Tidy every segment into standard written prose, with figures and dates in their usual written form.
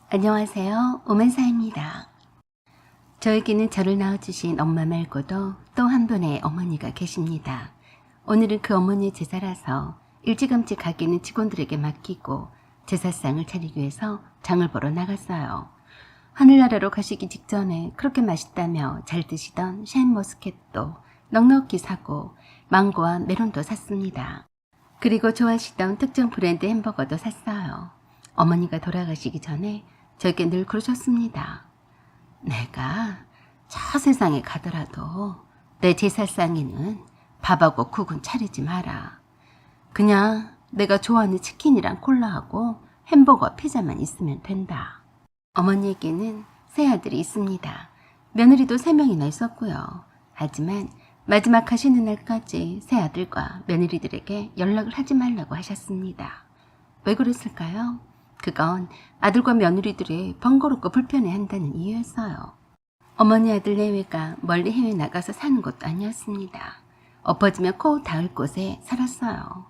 안녕하세요. 오만사입니다. 저에게는 저를 낳아주신 엄마 말고도 또 한 분의 어머니가 계십니다. 오늘은 그 어머니의 제사라서 일찌감치 가게는 직원들에게 맡기고 제사상을 차리기 위해서 장을 보러 나갔어요. 하늘나라로 가시기 직전에 그렇게 맛있다며 잘 드시던 샤인머스켓도 넉넉히 사고 망고와 메론도 샀습니다. 그리고 좋아하시던 특정 브랜드 햄버거도 샀어요. 어머니가 돌아가시기 전에 저에게 늘 그러셨습니다. 내가 저 세상에 가더라도 내 제사상에는 밥하고 국은 차리지 마라. 그냥 내가 좋아하는 치킨이랑 콜라하고 햄버거 피자만 있으면 된다. 어머니에게는 세 아들이 있습니다. 며느리도 3명이나 있었고요. 하지만 마지막 가시는 날까지 세 아들과 며느리들에게 연락을 하지 말라고 하셨습니다. 왜 그랬을까요? 그건 아들과 며느리들이 번거롭고 불편해한다는 이유였어요. 어머니 아들 내외가 멀리 해외 나가서 사는 것도 아니었습니다. 엎어지면 코 닿을 곳에 살았어요.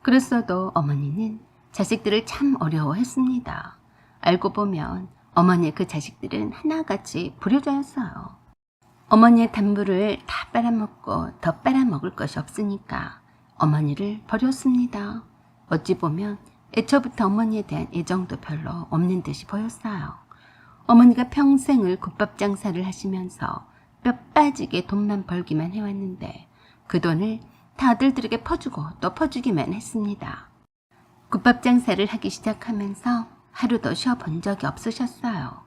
그랬어도 어머니는 자식들을 참 어려워했습니다. 알고 보면 어머니의 그 자식들은 하나같이 불효자였어요. 어머니의 단물을 다 빨아먹고 더 빨아먹을 것이 없으니까 어머니를 버렸습니다. 어찌 보면 애초부터 어머니에 대한 애정도 별로 없는 듯이 보였어요. 어머니가 평생을 국밥 장사를 하시면서 뼈 빠지게 돈만 벌기만 해왔는데 그 돈을 다 아들들에게 퍼주고 또 퍼주기만 했습니다. 국밥 장사를 하기 시작하면서 하루도 쉬어본 적이 없으셨어요.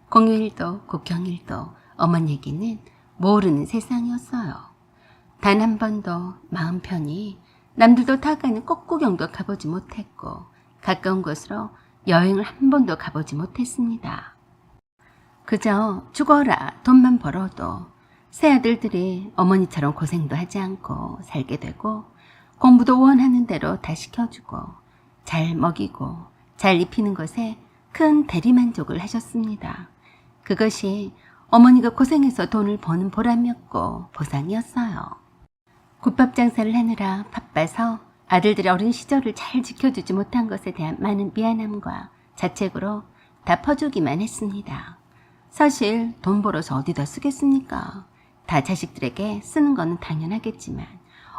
공휴일도 국경일도 어머니에게는 모르는 세상이었어요. 단 한 번도 마음 편히 남들도 다 가는 꽃구경도 가보지 못했고 가까운 곳으로 여행을 한 번도 가보지 못했습니다. 그저 죽어라 돈만 벌어도 새 아들들이 어머니처럼 고생도 하지 않고 살게 되고 공부도 원하는 대로 다 시켜주고 잘 먹이고 잘 입히는 것에 큰 대리만족을 하셨습니다. 그것이 어머니가 고생해서 돈을 버는 보람이었고 보상이었어요. 국밥 장사를 하느라 바빠서 아들들의 어린 시절을 잘 지켜주지 못한 것에 대한 많은 미안함과 자책으로 다 퍼주기만 했습니다. 사실 돈 벌어서 어디다 쓰겠습니까? 다 자식들에게 쓰는 거는 당연하겠지만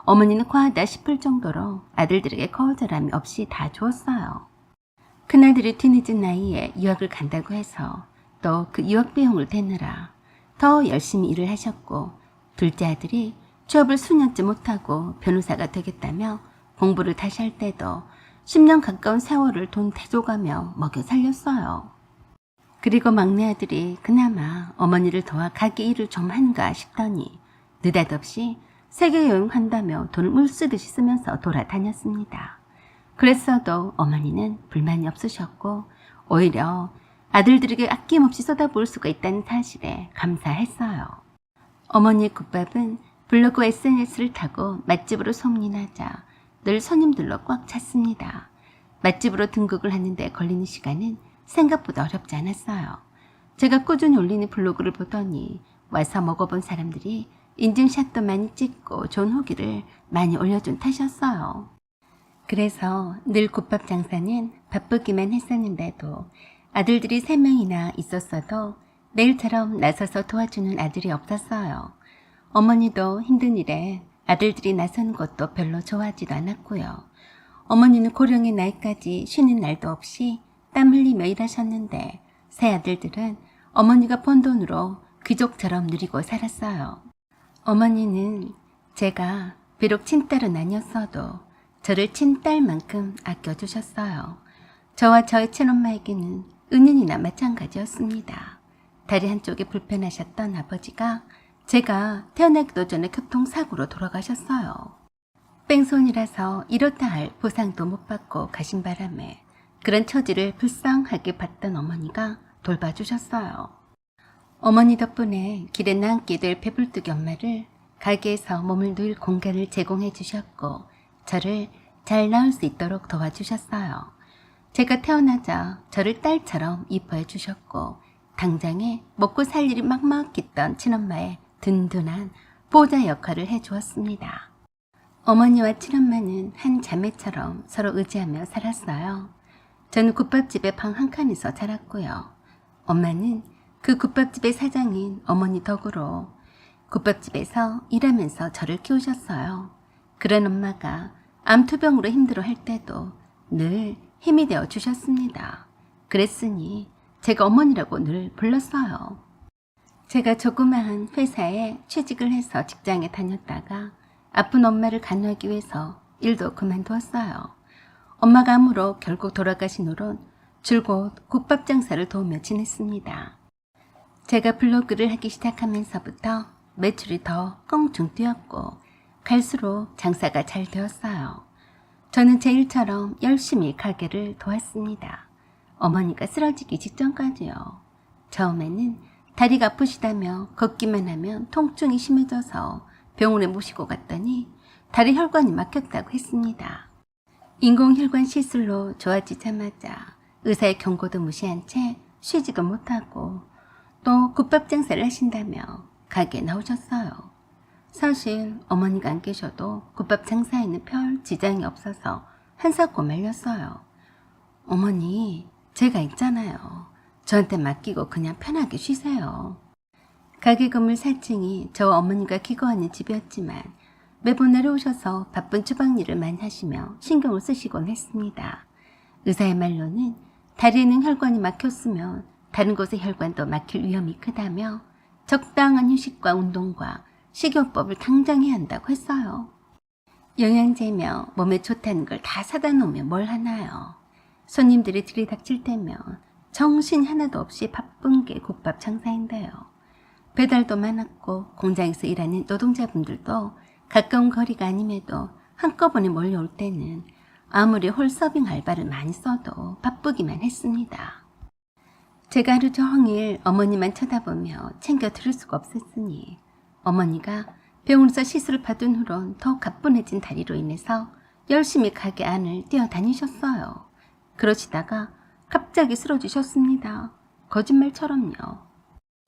어머니는 과하다 싶을 정도로 아들들에게 거절함이 없이 다 주었어요. 큰아들이 뒤늦은 나이에 유학을 간다고 해서 또 그 유학 비용을 대느라 더 열심히 일을 하셨고 둘째 아들이 취업을 수년째 못하고 변호사가 되겠다며 공부를 다시 할 때도 10년 가까운 세월을 돈 대줘가며 먹여 살렸어요. 그리고 막내 아들이 그나마 어머니를 도와 가게 일을 좀 하는가 싶더니 느닷없이 세계 여행한다며 돈을 물쓰듯이 쓰면서 돌아다녔습니다. 그랬어도 어머니는 불만이 없으셨고 오히려 아들들에게 아낌없이 쏟아부을 수가 있다는 사실에 감사했어요. 어머니의 국밥은 블로그와 SNS를 타고 맛집으로 소문이 나자 늘 손님들로 꽉 찼습니다. 맛집으로 등극을 하는데 걸리는 시간은 생각보다 어렵지 않았어요. 제가 꾸준히 올리는 블로그를 보더니 와서 먹어본 사람들이 인증샷도 많이 찍고 좋은 후기를 많이 올려준 탓이었어요. 그래서 늘 국밥 장사는 바쁘기만 했었는데도 아들들이 3명이나 있었어도 내일처럼 나서서 도와주는 아들이 없었어요. 어머니도 힘든 일에 아들들이 나서는 것도 별로 좋아하지도 않았고요. 어머니는 고령의 나이까지 쉬는 날도 없이 땀 흘리며 일하셨는데 새 아들들은 어머니가 번 돈으로 귀족처럼 누리고 살았어요. 어머니는 제가 비록 친딸은 아니었어도 저를 친딸만큼 아껴주셨어요. 저와 저의 친엄마에게는 은인이나 마찬가지였습니다. 다리 한쪽이 불편하셨던 아버지가 제가 태어나기도 전에 교통사고로 돌아가셨어요. 뺑소니라서 이렇다 할 보상도 못 받고 가신 바람에 그런 처지를 불쌍하게 봤던 어머니가 돌봐주셨어요. 어머니 덕분에 길에 나앉게 될 배불뚝이 엄마를 가게에서 몸을 누일 공간을 제공해 주셨고 저를 잘 나을 수 있도록 도와주셨어요. 제가 태어나자 저를 딸처럼 이뻐해 주셨고 당장에 먹고 살 일이 막막했던 친엄마의 든든한 보호자 역할을 해주었습니다. 어머니와 친엄마는 한 자매처럼 서로 의지하며 살았어요. 저는 국밥집의 방 한 칸에서 자랐고요. 엄마는 그 국밥집의 사장인 어머니 덕으로 국밥집에서 일하면서 저를 키우셨어요. 그런 엄마가 암투병으로 힘들어할 때도 늘 힘이 되어 주셨습니다. 그랬으니 제가 어머니라고 늘 불렀어요. 제가 조그마한 회사에 취직을 해서 직장에 다녔다가 아픈 엄마를 간호하기 위해서 일도 그만두었어요. 엄마가 암으로 결국 돌아가신 후론 줄곧 국밥 장사를 도우며 지냈습니다. 제가 블로그를 하기 시작하면서부터 매출이 더 껑충 뛰었고 갈수록 장사가 잘 되었어요. 저는 제 일처럼 열심히 가게를 도왔습니다. 어머니가 쓰러지기 직전까지요. 처음에는 다리가 아프시다며 걷기만 하면 통증이 심해져서 병원에 모시고 갔더니 다리 혈관이 막혔다고 했습니다. 인공혈관 시술로 좋아지자마자 의사의 경고도 무시한 채 쉬지도 못하고 또 국밥 장사를 하신다며 가게에 나오셨어요. 사실 어머니가 안 계셔도 국밥 장사에는 별 지장이 없어서 한사코 말렸어요. 어머니, 제가 있잖아요. 저한테 맡기고 그냥 편하게 쉬세요. 가게 건물 4층이 저와 어머니가 기거하는 집이었지만 매번 내려오셔서 바쁜 주방 일을 많이 하시며 신경을 쓰시곤 했습니다. 의사의 말로는 다리에는 혈관이 막혔으면 다른 곳의 혈관도 막힐 위험이 크다며 적당한 휴식과 운동과 식이요법을 당장 해야 한다고 했어요. 영양제며 몸에 좋다는 걸 다 사다 놓으면 뭘 하나요. 손님들이 들이닥칠 때면 정신 하나도 없이 바쁜 게 국밥 장사인데요. 배달도 많았고 공장에서 일하는 노동자분들도 가까운 거리가 아님에도 한꺼번에 몰려올 때는 아무리 홀서빙 알바를 많이 써도 바쁘기만 했습니다. 제가 하루 종일 어머니만 쳐다보며 챙겨 들을 수가 없었으니 어머니가 병원에서 시술을 받은 후론 더 가뿐해진 다리로 인해서 열심히 가게 안을 뛰어다니셨어요. 그러시다가 갑자기 쓰러지셨습니다. 거짓말처럼요.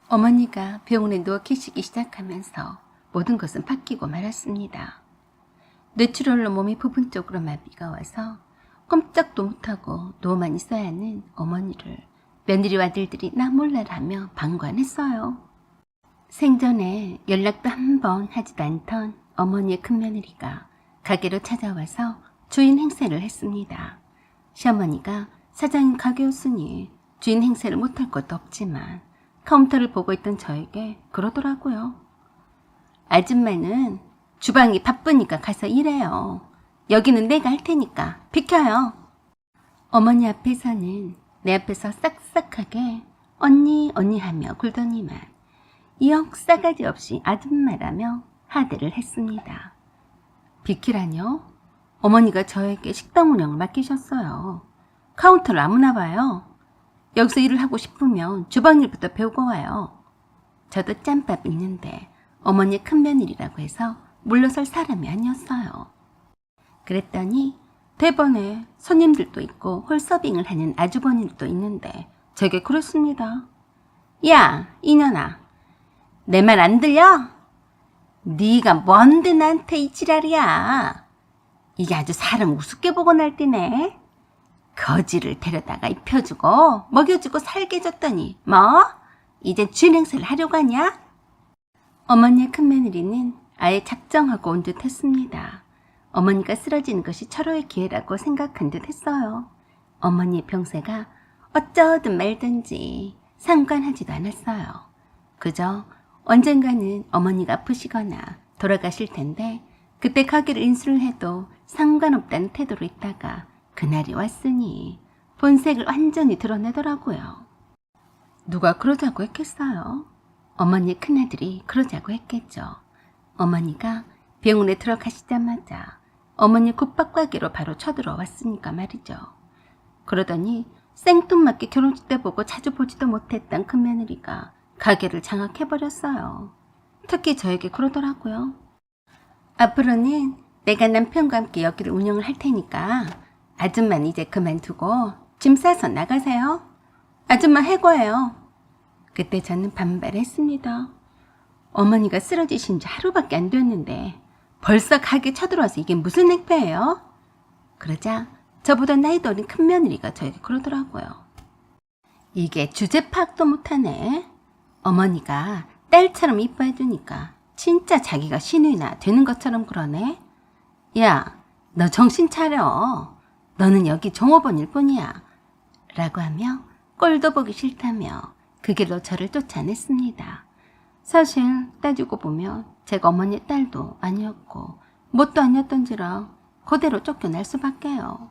어머니가 병원에 누워 계시기 시작하면서 모든 것은 바뀌고 말았습니다. 뇌출혈로 몸이 부분적으로 마비가 와서 꼼짝도 못하고 누워만 있어야 하는 어머니를 며느리와 아들들이 나 몰라라 하며 방관했어요. 생전에 연락도 한 번 하지도 않던 어머니의 큰며느리가 가게로 찾아와서 주인 행세를 했습니다. 시어머니가 사장님 가게였으니 주인 행세를 못할 것도 없지만 카운터를 보고 있던 저에게 그러더라고요. 아줌마는 주방이 바쁘니까 가서 일해요. 여기는 내가 할 테니까 비켜요. 어머니 앞에서는 내 앞에서 싹싹하게 언니 언니 하며 굴더니만 이역 싸가지 없이 아줌마라며 하대를 했습니다. 비키라뇨? 어머니가 저에게 식당 운영을 맡기셨어요. 카운터를 아무나 봐요. 여기서 일을 하고 싶으면 주방 일부터 배우고 와요. 저도 짬밥 있는데 어머니의 큰며느리라고 해서 물러설 사람이 아니었어요. 그랬더니 대번에 손님들도 있고 홀서빙을 하는 아주버님도 있는데 제게 그랬습니다. 야, 이년아, 내 말 안 들려? 네가 뭔데 나한테 이 지랄이야. 이게 아주 사람 우습게 보고 날뛰네. 거지를 데려다가 입혀주고 먹여주고 살게 해줬더니 뭐? 이제 주인 행세를 하려고 하냐? 어머니의 큰며느리는 아예 작정하고 온 듯 했습니다. 어머니가 쓰러지는 것이 철호의 기회라고 생각한 듯 했어요. 어머니의 병세가 어쩌든 말든지 상관하지도 않았어요. 그저 언젠가는 어머니가 아프시거나 돌아가실 텐데 그때 가게를 인수를 해도 상관없다는 태도로 있다가 그날이 왔으니 본색을 완전히 드러내더라고요. 누가 그러자고 했겠어요? 어머니의 큰아들이 그러자고 했겠죠. 어머니가 병원에 들어가시자마자 어머니 국밥가게로 바로 쳐들어왔으니까 말이죠. 그러더니 생뚱맞게 결혼식 때 보고 자주 보지도 못했던 큰며느리가 가게를 장악해버렸어요. 특히 저에게 그러더라고요. 앞으로는 내가 남편과 함께 여기를 운영을 할 테니까 아줌마는 이제 그만두고 짐 싸서 나가세요. 아줌마 해고해요. 그때 저는 반발했습니다. 어머니가 쓰러지신 지 하루밖에 안 됐는데 벌써 가게 쳐들어와서 이게 무슨 행패예요? 그러자 저보다 나이도 어린 큰 며느리가 저에게 그러더라고요. 이게 주제 파악도 못하네. 어머니가 딸처럼 이뻐해주니까 진짜 자기가 시누이나 되는 것처럼 그러네. 야, 너 정신 차려. 너는 여기 종업원일 뿐이야. 라고 하며 꼴도 보기 싫다며 그 길로 저를 쫓아냈습니다. 사실 따지고 보면 제가 어머니의 딸도 아니었고 뭣도 아니었던지라 그대로 쫓겨날 수밖에요.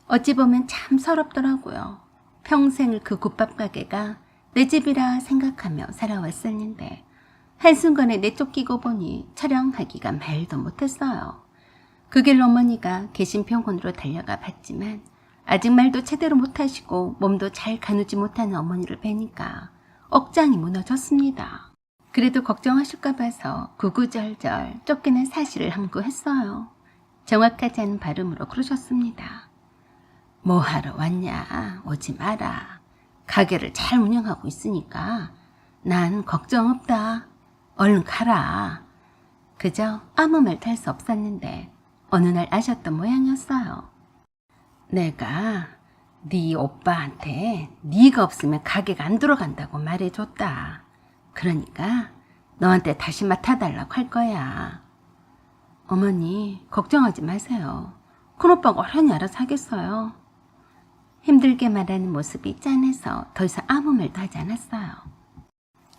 어찌 보면 참 서럽더라고요. 평생을 그 국밥 가게가 내 집이라 생각하며 살아왔었는데 한순간에 내쫓기고 보니 촬영하기가 말도 못했어요. 그 길로 어머니가 계신 병원으로 달려가 봤지만 아직 말도 제대로 못하시고 몸도 잘 가누지 못하는 어머니를 뵈니까 억장이 무너졌습니다. 그래도 걱정하실까 봐서 구구절절 쫓기는 사실을 함구했어요. 정확하지 않은 발음으로 그러셨습니다. 뭐하러 왔냐? 오지 마라. 가게를 잘 운영하고 있으니까 난 걱정 없다. 얼른 가라. 그저 아무 말도 할 수 없었는데 어느 날 아셨던 모양이었어요. 내가 네 오빠한테 네가 없으면 가게가 안 들어간다고 말해줬다. 그러니까 너한테 다시 맡아달라고 할 거야. 어머니 걱정하지 마세요. 큰오빠가 어련히 알아서 하겠어요. 힘들게 말하는 모습이 짠해서 더 이상 아무 말도 하지 않았어요.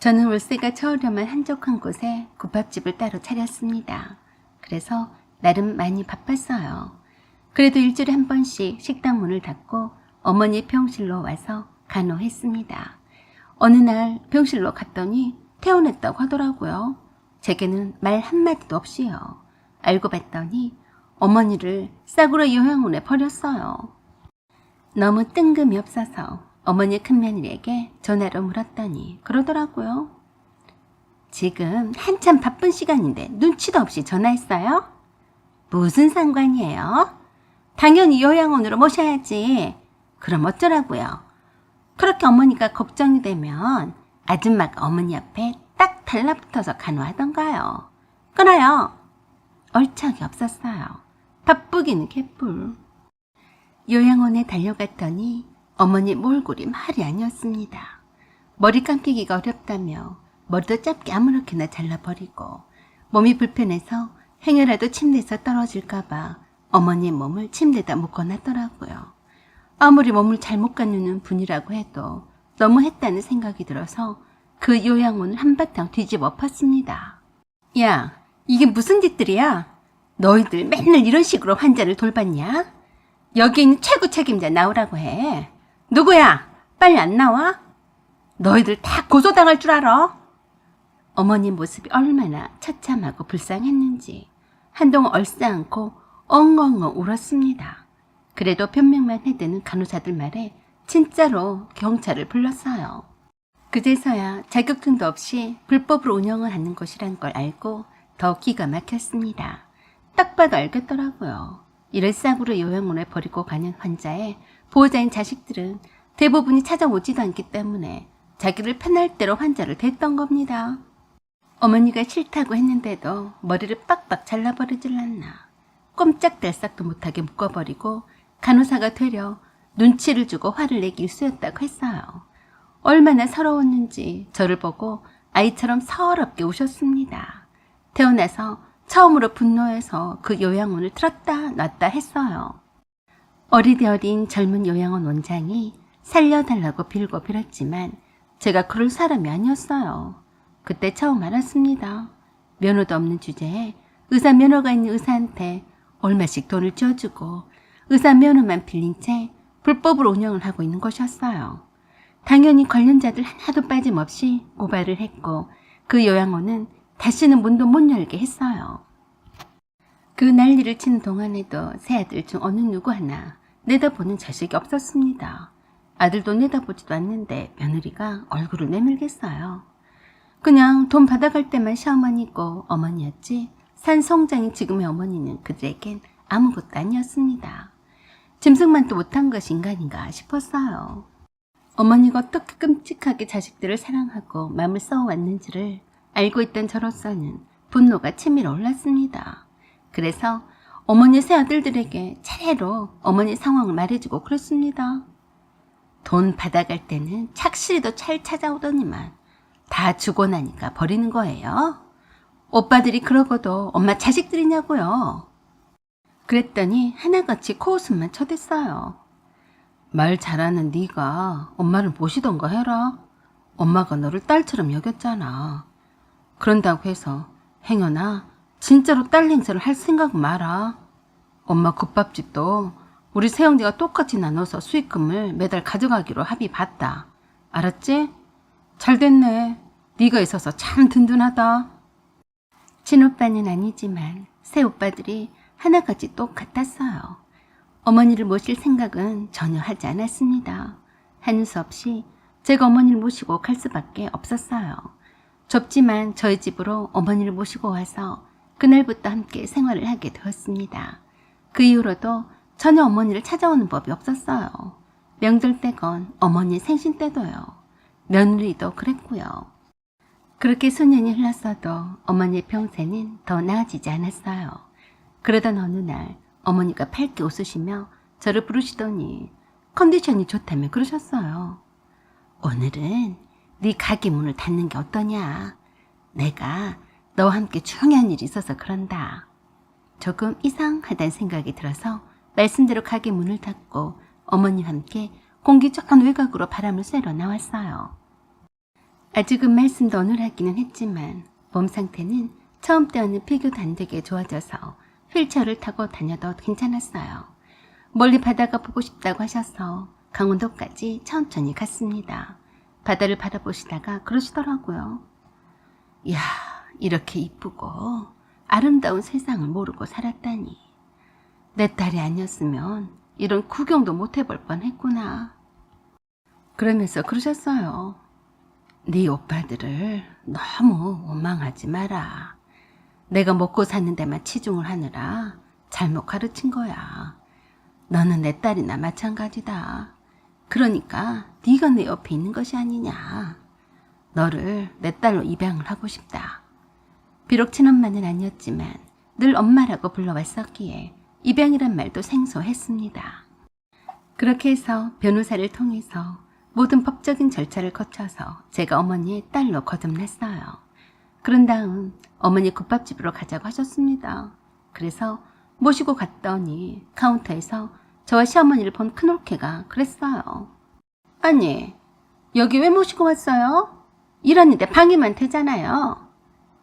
저는 월세가 저렴한 한적한 곳에 국밥집을 따로 차렸습니다. 그래서 나름 많이 바빴어요. 그래도 일주일에 한 번씩 식당 문을 닫고 어머니 병실로 와서 간호했습니다. 어느 날 병실로 갔더니 퇴원했다고 하더라고요. 제게는 말 한마디도 없이요. 알고 봤더니 어머니를 싸구려 요양원에 버렸어요. 너무 뜬금이 없어서 어머니 큰며느리에게 전화로 물었더니 그러더라고요. 지금 한참 바쁜 시간인데 눈치도 없이 전화했어요? 무슨 상관이에요? 당연히 요양원으로 모셔야지. 그럼 어쩌라고요? 그렇게 어머니가 걱정이 되면 아줌마가 어머니 옆에 딱 달라붙어서 간호하던가요. 끊어요. 얼척이 없었어요. 바쁘기는 개뿔. 요양원에 달려갔더니 어머니 몰골이 말이 아니었습니다. 머리 감기기가 어렵다며 머리도 짧게 아무렇게나 잘라버리고 몸이 불편해서 행여라도 침대에서 떨어질까봐 어머니의 몸을 침대에다 묶어놨더라고요. 아무리 몸을 잘못 갖는 분이라고 해도 너무했다는 생각이 들어서 그 요양원을 한바탕 뒤집어 엎었습니다. 야, 이게 무슨 짓들이야? 너희들 맨날 이런 식으로 환자를 돌봤냐? 여기 있는 최고 책임자 나오라고 해. 누구야? 빨리 안 나와? 너희들 다 고소당할 줄 알아? 어머니 모습이 얼마나 처참하고 불쌍했는지 한동안 얼싸안고 엉엉엉 울었습니다. 그래도 변명만 해대는 간호사들 말에 진짜로 경찰을 불렀어요. 그제서야 자격증도 없이 불법으로 운영을 하는 곳이란 걸 알고 더 기가 막혔습니다. 딱 봐도 알겠더라고요. 이를 싸구려 요양원에 버리고 가는 환자의 보호자인 자식들은 대부분이 찾아오지도 않기 때문에 자기를 편할 대로 환자를 댔던 겁니다. 어머니가 싫다고 했는데도 머리를 빡빡 잘라버리질 않나. 꼼짝달싹도 못하게 묶어버리고 간호사가 되려 눈치를 주고 화를 내기 일쑤였다고 했어요. 얼마나 서러웠는지 저를 보고 아이처럼 서럽게 우셨습니다. 태어나서 처음으로 분노해서 그 요양원을 틀었다 놨다 했어요. 어리디 어린 젊은 요양원 원장이 살려달라고 빌고 빌었지만 제가 그럴 사람이 아니었어요. 그때 처음 알았습니다. 면허도 없는 주제에 의사 면허가 있는 의사한테 얼마씩 돈을 쥐어주고 의사 면허만 빌린 채 불법으로 운영을 하고 있는 것이었어요. 당연히 관련자들 하나도 빠짐없이 고발을 했고 그 요양원은 다시는 문도 못 열게 했어요. 그 난리를 치는 동안에도 새 아들 중 어느 누구 하나 내다보는 자식이 없었습니다. 아들도 내다보지도 않는데 며느리가 얼굴을 내밀겠어요. 그냥 돈 받아갈 때만 시어머니고 어머니였지 산송장인 지금의 어머니는 그들에겐 아무것도 아니었습니다. 짐승만도 못한 것이 인간인가 싶었어요. 어머니가 어떻게 끔찍하게 자식들을 사랑하고 마음을 써왔는지를 알고 있던 저로서는 분노가 치밀어 올랐습니다. 그래서 어머니 새아들들에게 차례로 어머니 상황을 말해주고 그랬습니다. 돈 받아갈 때는 착실히도 잘 찾아오더니만 다 주고 나니까 버리는 거예요. 오빠들이 그러고도 엄마 자식들이냐고요. 그랬더니 하나같이 코웃음만 쳐댔어요. 말 잘하는 네가 엄마를 모시던가 해라. 엄마가 너를 딸처럼 여겼잖아. 그런다고 해서 행여나 진짜로 딸 행세를 할 생각은 마라. 엄마 국밥집도 우리 새형제가 똑같이 나눠서 수익금을 매달 가져가기로 합의 봤다. 알았지? 잘 됐네. 네가 있어서 참 든든하다. 친오빠는 아니지만 새오빠들이 하나같이 똑같았어요. 어머니를 모실 생각은 전혀 하지 않았습니다. 하는 수 없이 제가 어머니를 모시고 갈 수밖에 없었어요. 좁지만 저희 집으로 어머니를 모시고 와서 그날부터 함께 생활을 하게 되었습니다. 그 이후로도 전혀 어머니를 찾아오는 법이 없었어요. 명절 때건 어머니 생신 때도요. 며느리도 그랬고요. 그렇게 수년이 흘렀어도 어머니의 병세는 더 나아지지 않았어요. 그러던 어느 날 어머니가 밝게 웃으시며 저를 부르시더니 컨디션이 좋다며 그러셨어요. 오늘은 네 가게 문을 닫는 게 어떠냐. 내가 너와 함께 중요한 일이 있어서 그런다. 조금 이상하다는 생각이 들어서 말씀대로 가게 문을 닫고 어머니와 함께 공기 좋은 외곽으로 바람을 쐬러 나왔어요. 아직은 말씀도 어눌하기는 했지만 몸 상태는 처음 때와는 비교도 안 되게 좋아져서 휠체어를 타고 다녀도 괜찮았어요. 멀리 바다가 보고 싶다고 하셔서 강원도까지 천천히 갔습니다. 바다를 바라보시다가 그러시더라고요. 이야, 이렇게 이쁘고 아름다운 세상을 모르고 살았다니. 내 딸이 아니었으면 이런 구경도 못 해볼 뻔했구나. 그러면서 그러셨어요. 네 오빠들을 너무 원망하지 마라. 내가 먹고 사는 데만 치중을 하느라 잘못 가르친 거야. 너는 내 딸이나 마찬가지다. 그러니까 네가 내 옆에 있는 것이 아니냐. 너를 내 딸로 입양을 하고 싶다. 비록 친엄마는 아니었지만 늘 엄마라고 불러왔었기에 입양이란 말도 생소했습니다. 그렇게 해서 변호사를 통해서 모든 법적인 절차를 거쳐서 제가 어머니의 딸로 거듭났어요. 그런 다음 어머니 국밥집으로 가자고 하셨습니다. 그래서 모시고 갔더니 카운터에서 저와 시어머니를 본 큰올케가 그랬어요. 아니, 여기 왜 모시고 왔어요? 일하는데 방해만 되잖아요.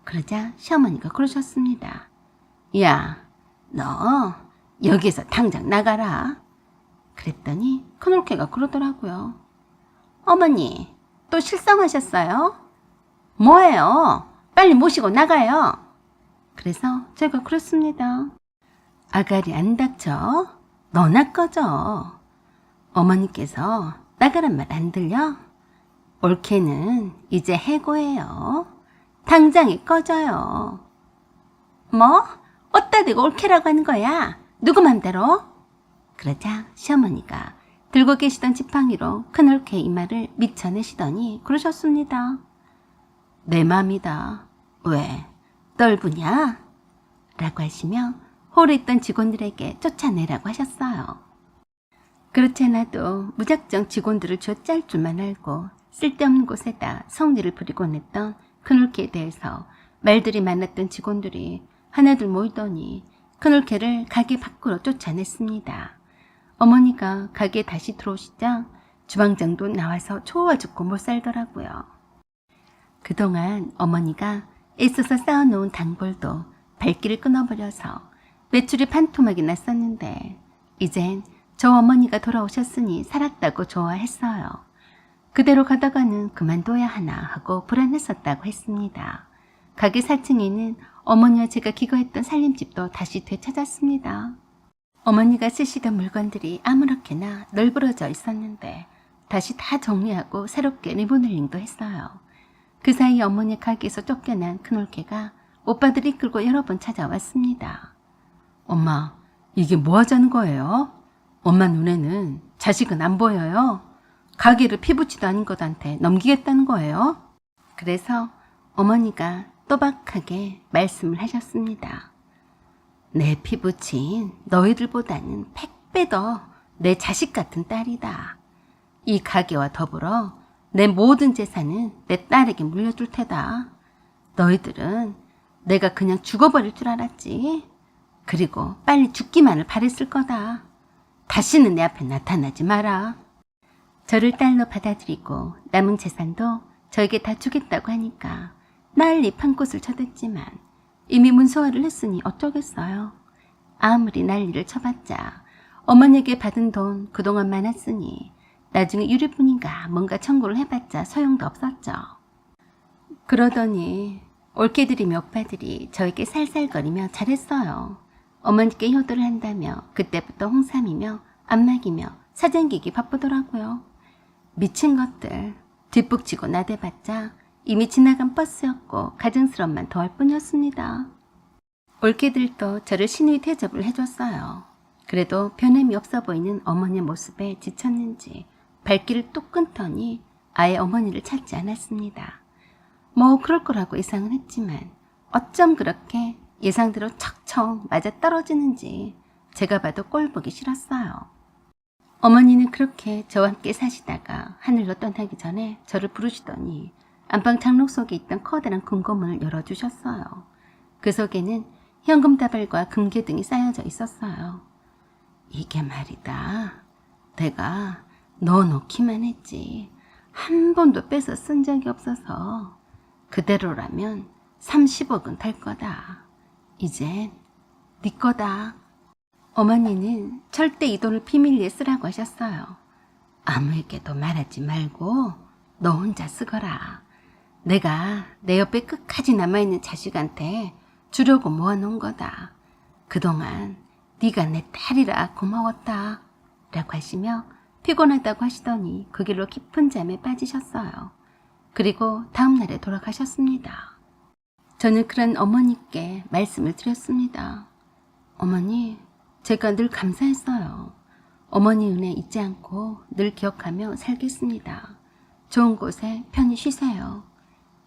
그러자 시어머니가 그러셨습니다. 야, 너 여기에서 당장 나가라. 그랬더니 큰올케가 그러더라고요. 어머니, 또 실성하셨어요? 뭐예요? 빨리 모시고 나가요. 그래서 제가 그랬습니다. 아가리 안 닥쳐? 너나 꺼져. 어머니께서 나가란 말 안 들려? 올케는 이제 해고예요. 당장에 꺼져요. 뭐? 어디다 대고 올케라고 하는 거야? 누구 맘대로? 그러자 시어머니가 들고 계시던 지팡이로 큰올케의 이마를 미쳐내시더니 그러셨습니다. 내 맘이다. 왜? 떫으냐? 라고 하시며 홀에 있던 직원들에게 쫓아내라고 하셨어요. 그렇지 않아도 무작정 직원들을 쥐어짤 줄만 알고 쓸데없는 곳에다 성질을 부리곤 했던 큰올케에 대해서 말들이 많았던 직원들이 하나둘 모이더니 큰올케를 가게 밖으로 쫓아냈습니다. 어머니가 가게에 다시 들어오시자 주방장도 나와서 초와 죽고 못 살더라고요. 그동안 어머니가 애써서 쌓아놓은 단골도 발길을 끊어버려서 매출이 반토막이 났었는데 이젠 저 어머니가 돌아오셨으니 살았다고 좋아했어요. 그대로 가다가는 그만둬야 하나 하고 불안했었다고 했습니다. 가게 4층에는 어머니와 제가 기거했던 살림집도 다시 되찾았습니다. 어머니가 쓰시던 물건들이 아무렇게나 널브러져 있었는데 다시 다 정리하고 새롭게 리모델링도 했어요. 그 사이 어머니 가게에서 쫓겨난 큰올케가 오빠들 이끌고 여러 번 찾아왔습니다. 엄마, 이게 뭐 하자는 거예요? 엄마 눈에는 자식은 안 보여요. 가게를 피부치도 않은 것한테 넘기겠다는 거예요. 그래서 어머니가 또박하게 말씀을 하셨습니다. 내 피부친 너희들보다는 100배 더 내 자식 같은 딸이다. 이 가게와 더불어 내 모든 재산은 내 딸에게 물려줄 테다. 너희들은 내가 그냥 죽어버릴 줄 알았지. 그리고 빨리 죽기만을 바랬을 거다. 다시는 내 앞에 나타나지 마라. 저를 딸로 받아들이고 남은 재산도 저에게 다 주겠다고 하니까 난리 판꽃을 쳐댔지만 이미 문서화를 했으니 어쩌겠어요. 아무리 난리를 쳐봤자 어머니에게 받은 돈 그동안 많았으니 나중에 유리뿐인가 뭔가 청구를 해봤자 소용도 없었죠. 그러더니 올케들이 몇바들이 저에게 살살거리며 잘했어요. 어머니께 효도를 한다며 그때부터 홍삼이며 안마기며 사장기기 바쁘더라고요. 미친 것들, 뒷북치고 나대봤자 이미 지나간 버스였고 가증스러움만 더할 뿐이었습니다. 올케들도 저를 신의 대접을 해줬어요. 그래도 변함이 없어 보이는 어머니 모습에 지쳤는지 발길을 뚝 끊더니 아예 어머니를 찾지 않았습니다. 뭐 그럴 거라고 예상은 했지만 어쩜 그렇게 예상대로 척척 맞아떨어지는지 제가 봐도 꼴 보기 싫었어요. 어머니는 그렇게 저와 함께 사시다가 하늘로 떠나기 전에 저를 부르시더니 안방 장롱 속에 있던 커다란 금고문을 열어주셨어요. 그 속에는 현금 다발과 금괴 등이 쌓여져 있었어요. 이게 말이다. 내가 넣어놓기만 했지 한 번도 빼서 쓴 적이 없어서 그대로라면 30억은 될 거다. 이젠 네 거다. 어머니는 절대 이 돈을 비밀리에 쓰라고 하셨어요. 아무에게도 말하지 말고 너 혼자 쓰거라. 내가 내 옆에 끝까지 남아있는 자식한테 주려고 모아놓은 거다. 그동안 네가 내 딸이라 고마웠다. 라고 하시며 피곤하다고 하시더니 그 길로 깊은 잠에 빠지셨어요. 그리고 다음날에 돌아가셨습니다. 저는 그런 어머니께 말씀을 드렸습니다. 어머니, 제가 늘 감사했어요. 어머니 은혜 잊지 않고 늘 기억하며 살겠습니다. 좋은 곳에 편히 쉬세요.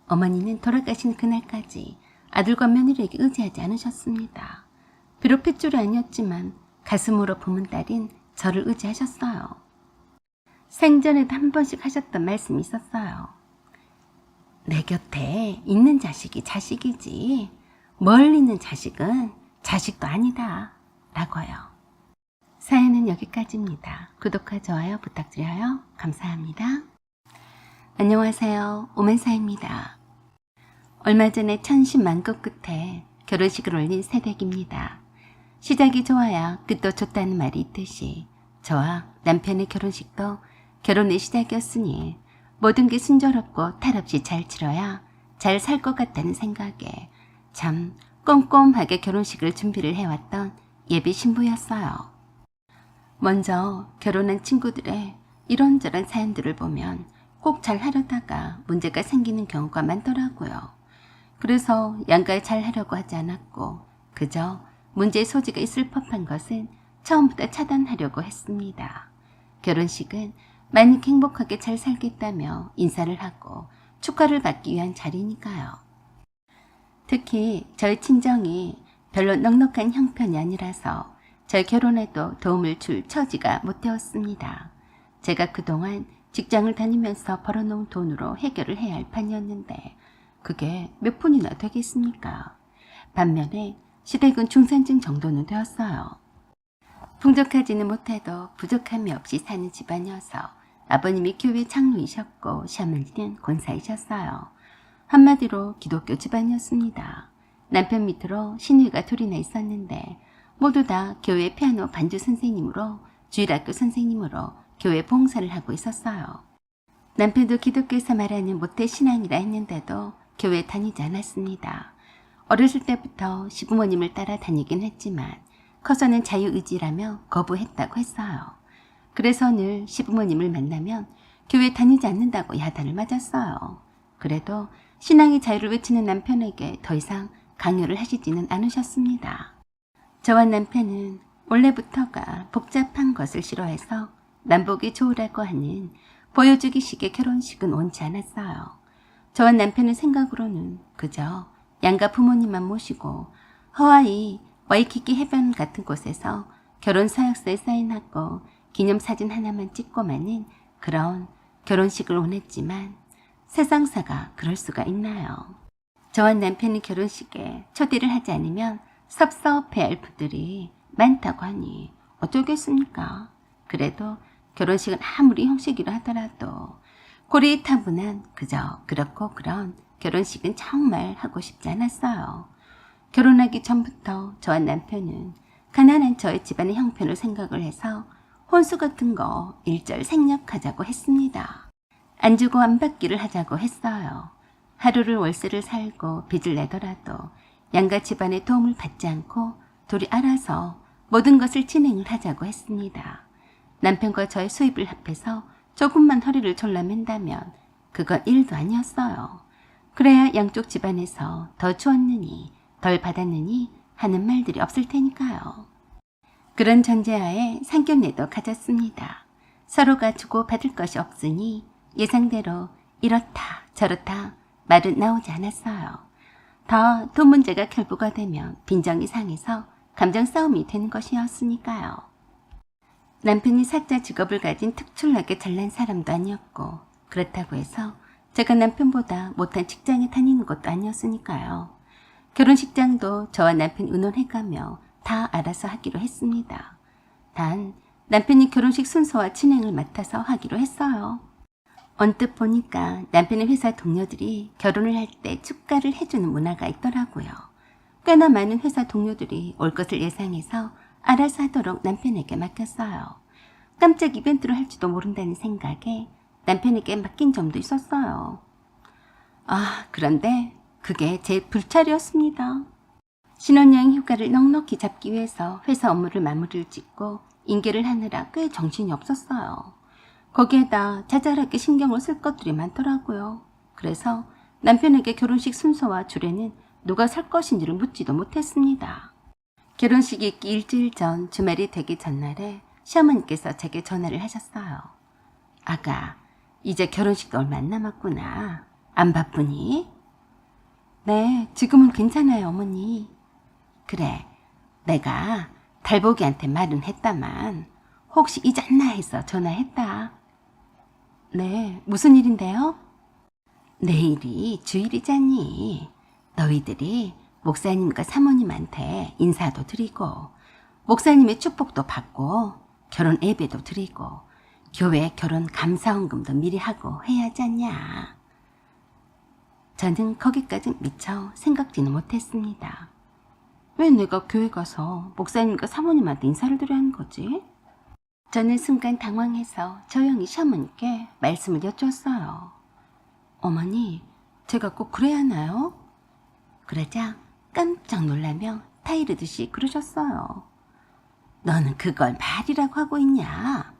어머니는 돌아가신 그날까지 아들과 며느리에게 의지하지 않으셨습니다. 비록 핏줄이 아니었지만 가슴으로 품은 딸인 저를 의지하셨어요. 생전에도 한 번씩 하셨던 말씀이 있었어요. 내 곁에 있는 자식이 자식이지 멀리 있는 자식은 자식도 아니다 라고요. 사연은 여기까지입니다. 구독과 좋아요 부탁드려요. 감사합니다. 안녕하세요. 오만사입니다. 얼마 전에 천신만고 끝에 결혼식을 올린 새댁입니다. 시작이 좋아야 끝도 좋다는 말이 있듯이 저와 남편의 결혼식도 결혼의 시작이었으니 모든 게 순조롭고 탈없이 잘 치러야 잘 살 것 같다는 생각에 참 꼼꼼하게 결혼식을 준비를 해왔던 예비 신부였어요. 먼저 결혼한 친구들의 이런저런 사연들을 보면 꼭 잘 하려다가 문제가 생기는 경우가 많더라고요. 그래서 양가에 잘 하려고 하지 않았고 그저 문제의 소지가 있을 법한 것은 처음부터 차단하려고 했습니다. 결혼식은 만약 행복하게 잘 살겠다며 인사를 하고 축하를 받기 위한 자리니까요. 특히 저희 친정이 별로 넉넉한 형편이 아니라서 저희 결혼에도 도움을 줄 처지가 못 되었습니다. 제가 그동안 직장을 다니면서 벌어놓은 돈으로 해결을 해야 할 판이었는데 그게 몇 푼이나 되겠습니까? 반면에 시댁은 중산층 정도는 되었어요. 풍족하지는 못해도 부족함이 없이 사는 집안이어서 아버님이 교회 장로이셨고 시어머니는 권사이셨어요. 한마디로 기독교 집안이었습니다. 남편 밑으로 시누이가 둘이나 있었는데 모두 다 교회 피아노 반주 선생님으로 주일학교 선생님으로 교회 봉사를 하고 있었어요. 남편도 기독교에서 말하는 모태신앙이라 했는데도 교회 다니지 않았습니다. 어렸을 때부터 시부모님을 따라 다니긴 했지만 커서는 자유의지라며 거부했다고 했어요. 그래서 늘 시부모님을 만나면 교회 다니지 않는다고 야단을 맞았어요. 그래도 신앙의 자유를 외치는 남편에게 더 이상 강요를 하시지는 않으셨습니다. 저와 남편은 원래부터가 복잡한 것을 싫어해서 남복이 좋으라고 하는 보여주기식의 결혼식은 원치 않았어요. 저와 남편의 생각으로는 그저 양가 부모님만 모시고 허하이 와이키키 해변 같은 곳에서 결혼 서약서에 사인하고 기념사진 하나만 찍고만은 그런 결혼식을 원했지만 세상사가 그럴 수가 있나요? 저와 남편이 결혼식에 초대를 하지 않으면 섭섭해할 분들이 많다고 하니 어쩌겠습니까? 그래도 결혼식은 아무리 형식이라 하더라도 고리타분한 그저 그렇고 그런 결혼식은 정말 하고 싶지 않았어요. 결혼하기 전부터 저와 남편은 가난한 저의 집안의 형편을 생각을 해서 혼수 같은 거 일절 생략하자고 했습니다. 안 주고 안 받기를 하자고 했어요. 하루를 월세를 살고 빚을 내더라도 양가 집안의 도움을 받지 않고 둘이 알아서 모든 것을 진행을 하자고 했습니다. 남편과 저의 수입을 합해서 조금만 허리를 졸라맨다면 그건 일도 아니었어요. 그래야 양쪽 집안에서 더 주었느니 덜 받았느니 하는 말들이 없을 테니까요. 그런 전제하에 상견례도 가졌습니다. 서로가 주고 받을 것이 없으니 예상대로 이렇다 저렇다 말은 나오지 않았어요. 더 돈 문제가 결부가 되면 빈정이 상해서 감정 싸움이 되는 것이었으니까요. 남편이 사자 직업을 가진 특출나게 잘난 사람도 아니었고 그렇다고 해서 제가 남편보다 못한 직장에 다니는 것도 아니었으니까요. 결혼식장도 저와 남편이 의논해가며 다 알아서 하기로 했습니다. 단 남편이 결혼식 순서와 진행을 맡아서 하기로 했어요. 언뜻 보니까 남편의 회사 동료들이 결혼을 할 때 축가를 해주는 문화가 있더라고요. 꽤나 많은 회사 동료들이 올 것을 예상해서 알아서 하도록 남편에게 맡겼어요. 깜짝 이벤트를 할지도 모른다는 생각에 남편에게 맡긴 점도 있었어요. 그런데 그게 제 불찰이었습니다. 신혼여행 휴가를 넉넉히 잡기 위해서 회사 업무를 마무리를 짓고 인계를 하느라 꽤 정신이 없었어요. 거기에다 자잘하게 신경을 쓸 것들이 많더라고요. 그래서 남편에게 결혼식 순서와 주례는 누가 살 것인지를 묻지도 못했습니다. 결혼식이 있기 일주일 전 주말이 되기 전날에 시어머니께서 제게 전화를 하셨어요. 아가, 이제 결혼식도 얼마 안 남았구나. 안 바쁘니? 네, 지금은 괜찮아요, 어머니. 그래, 내가 달보기한테 말은 했다만 혹시 잊었나 해서 전화했다. 네, 무슨 일인데요? 내일이 주일이잖니. 너희들이 목사님과 사모님한테 인사도 드리고 목사님의 축복도 받고 결혼 예배도 드리고 교회 결혼 감사원금도 미리 하고 해야 하지 않냐. 저는 거기까지 미처 생각지는 못했습니다. 왜 내가 교회 가서 목사님과 사모님한테 인사를 드려야 하는 거지? 저는 순간 당황해서 조용히 시어머니께 말씀을 여쭈었어요. 어머니, 제가 꼭 그래야 하나요? 그러자 깜짝 놀라며 타이르듯이 그러셨어요. 너는 그걸 말이라고 하고 있냐?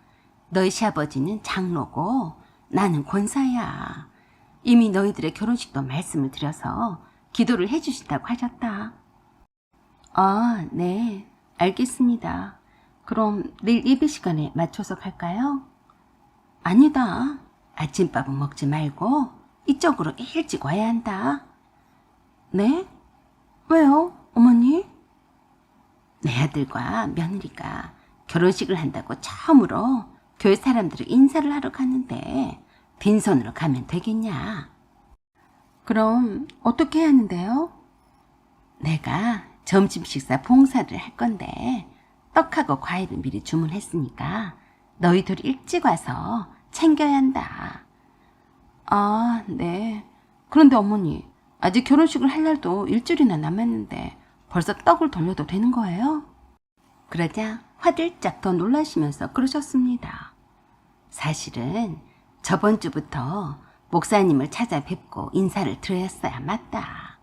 너희 시아버지는 장로고 나는 권사야. 이미 너희들의 결혼식도 말씀을 드려서 기도를 해주신다고 하셨다. 네, 알겠습니다. 그럼 내일 예배 시간에 맞춰서 갈까요? 아니다. 아침밥은 먹지 말고 이쪽으로 일찍 와야 한다. 네? 왜요, 어머니? 내 아들과 며느리가 결혼식을 한다고 처음으로 교회 사람들을 인사를 하러 갔는데 빈손으로 가면 되겠냐? 그럼 어떻게 해야 하는데요? 내가 점심 식사 봉사를 할 건데 떡하고 과일을 미리 주문했으니까 너희들이 일찍 와서 챙겨야 한다. 네. 그런데 어머니, 아직 결혼식을 할 날도 일주일이나 남았는데 벌써 떡을 돌려도 되는 거예요? 그러자 화들짝 더 놀라시면서 그러셨습니다. 사실은 저번 주부터 목사님을 찾아뵙고 인사를 드렸어야 맞다.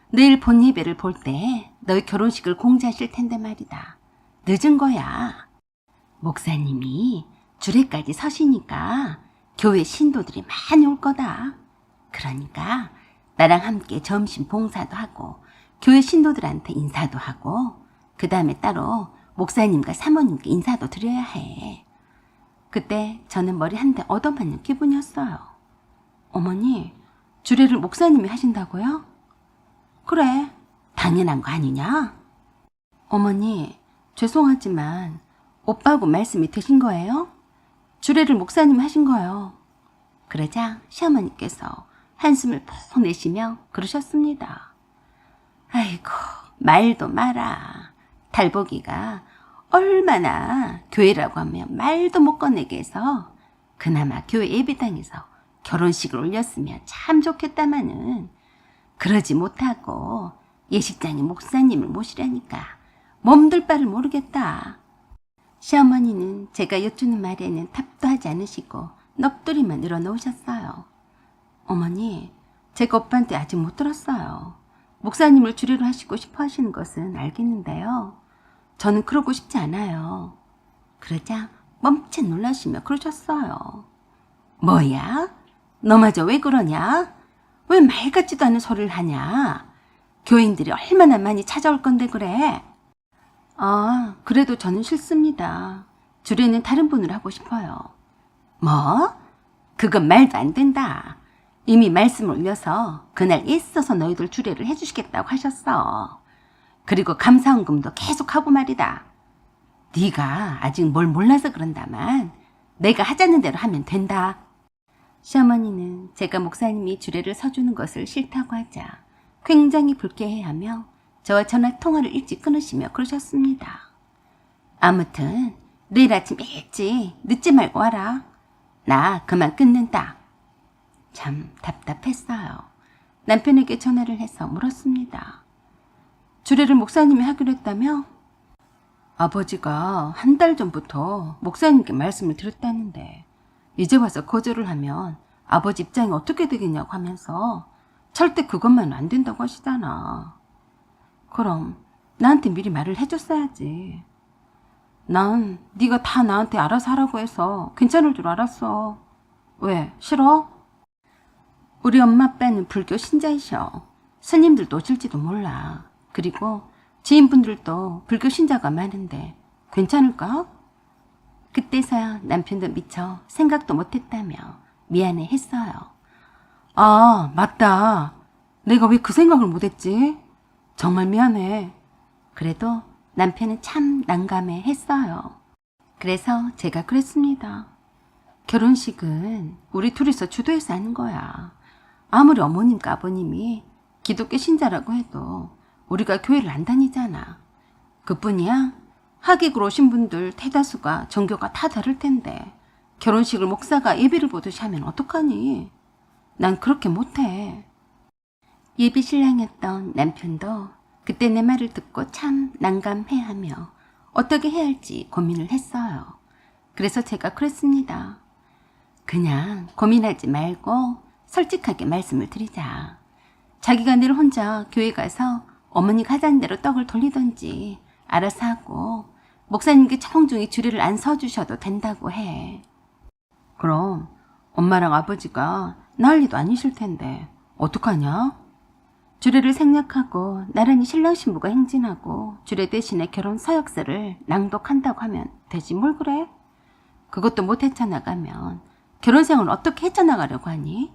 내일 본 예배를 볼 때 너희 결혼식을 공지하실 텐데 말이다. 늦은 거야. 목사님이 주례까지 서시니까 교회 신도들이 많이 올 거다. 그러니까 나랑 함께 점심 봉사도 하고 교회 신도들한테 인사도 하고 그 다음에 따로 목사님과 사모님께 인사도 드려야 해. 그때 저는 머리 한 대 얻어맞는 기분이었어요. 어머니, 주례를 목사님이 하신다고요? 그래, 당연한 거 아니냐? 어머니, 죄송하지만 오빠하고 말씀이 되신 거예요? 주례를 목사님 하신 거예요. 그러자 시어머니께서 한숨을 푹 내쉬며 그러셨습니다. 아이고, 말도 마라. 달보기가 얼마나 교회라고 하면 말도 못 꺼내게 해서 그나마 교회 예배당에서 결혼식을 올렸으면 참 좋겠다마는 그러지 못하고 예식장에 목사님을 모시라니까 몸둘 바를 모르겠다. 시어머니는 제가 여쭈는 말에는 답도 하지 않으시고 넋두리만 늘어놓으셨어요. 어머니, 제가 오빠한테 아직 못 들었어요. 목사님을 주례로 하시고 싶어 하시는 것은 알겠는데요. 저는 그러고 싶지 않아요. 그러자 멈칫 놀라시며 그러셨어요. 뭐야? 너마저 왜 그러냐? 왜 말 같지도 않은 소리를 하냐? 교인들이 얼마나 많이 찾아올 건데 그래? 아, 그래도 저는 싫습니다. 주례는 다른 분을 하고 싶어요. 뭐? 그건 말도 안 된다. 이미 말씀을 올려서 그날 애써서 너희들 주례를 해주시겠다고 하셨어. 그리고 감사원금도 계속 하고 말이다. 네가 아직 뭘 몰라서 그런다만 내가 하자는 대로 하면 된다. 시어머니는 제가 목사님이 주례를 서주는 것을 싫다고 하자 굉장히 불쾌해하며 저와 전화 통화를 일찍 끊으시며 그러셨습니다. 아무튼 내일 아침 일찍 늦지 말고 와라. 나 그만 끊는다. 참 답답했어요. 남편에게 전화를 해서 물었습니다. 주례를 목사님이 하기로 했다며? 아버지가 한 달 전부터 목사님께 말씀을 드렸다는데 이제 와서 거절을 하면 아버지 입장이 어떻게 되겠냐고 하면서 절대 그것만은 안 된다고 하시잖아. 그럼 나한테 미리 말을 해줬어야지. 난 네가 다 나한테 알아서 하라고 해서 괜찮을 줄 알았어. 왜, 싫어? 우리 엄마 아빠는 불교 신자이셔. 스님들도 오실지도 몰라. 그리고 지인분들도 불교 신자가 많은데 괜찮을까? 그때서야 남편도 미처 생각도 못했다며 미안해 했어요. 아, 맞다. 내가 왜 그 생각을 못했지? 정말 미안해. 그래도 남편은 참 난감해 했어요. 그래서 제가 그랬습니다. 결혼식은 우리 둘이서 주도해서 하는 거야. 아무리 어머님과 아버님이 기독교 신자라고 해도 우리가 교회를 안 다니잖아. 그뿐이야. 하객으로 오신 분들 대다수가 종교가 다 다를 텐데 결혼식을 목사가 예배를 보듯이 하면 어떡하니? 난 그렇게 못해. 예비 신랑이었던 남편도 그때 내 말을 듣고 참 난감해하며 어떻게 해야 할지 고민을 했어요. 그래서 제가 그랬습니다. 그냥 고민하지 말고 솔직하게 말씀을 드리자. 자기가 늘 혼자 교회 가서 어머니가 하자는 대로 떡을 돌리던지 알아서 하고 목사님께 청중히 주례를 안 서주셔도 된다고 해. 그럼 엄마랑 아버지가 난리도 아니실 텐데 어떡하냐? 주례를 생략하고 나란히 신랑 신부가 행진하고 주례 대신에 결혼 서약서를 낭독한다고 하면 되지 뭘 그래? 그것도 못 헤쳐나가면 결혼생활을 어떻게 헤쳐나가려고 하니?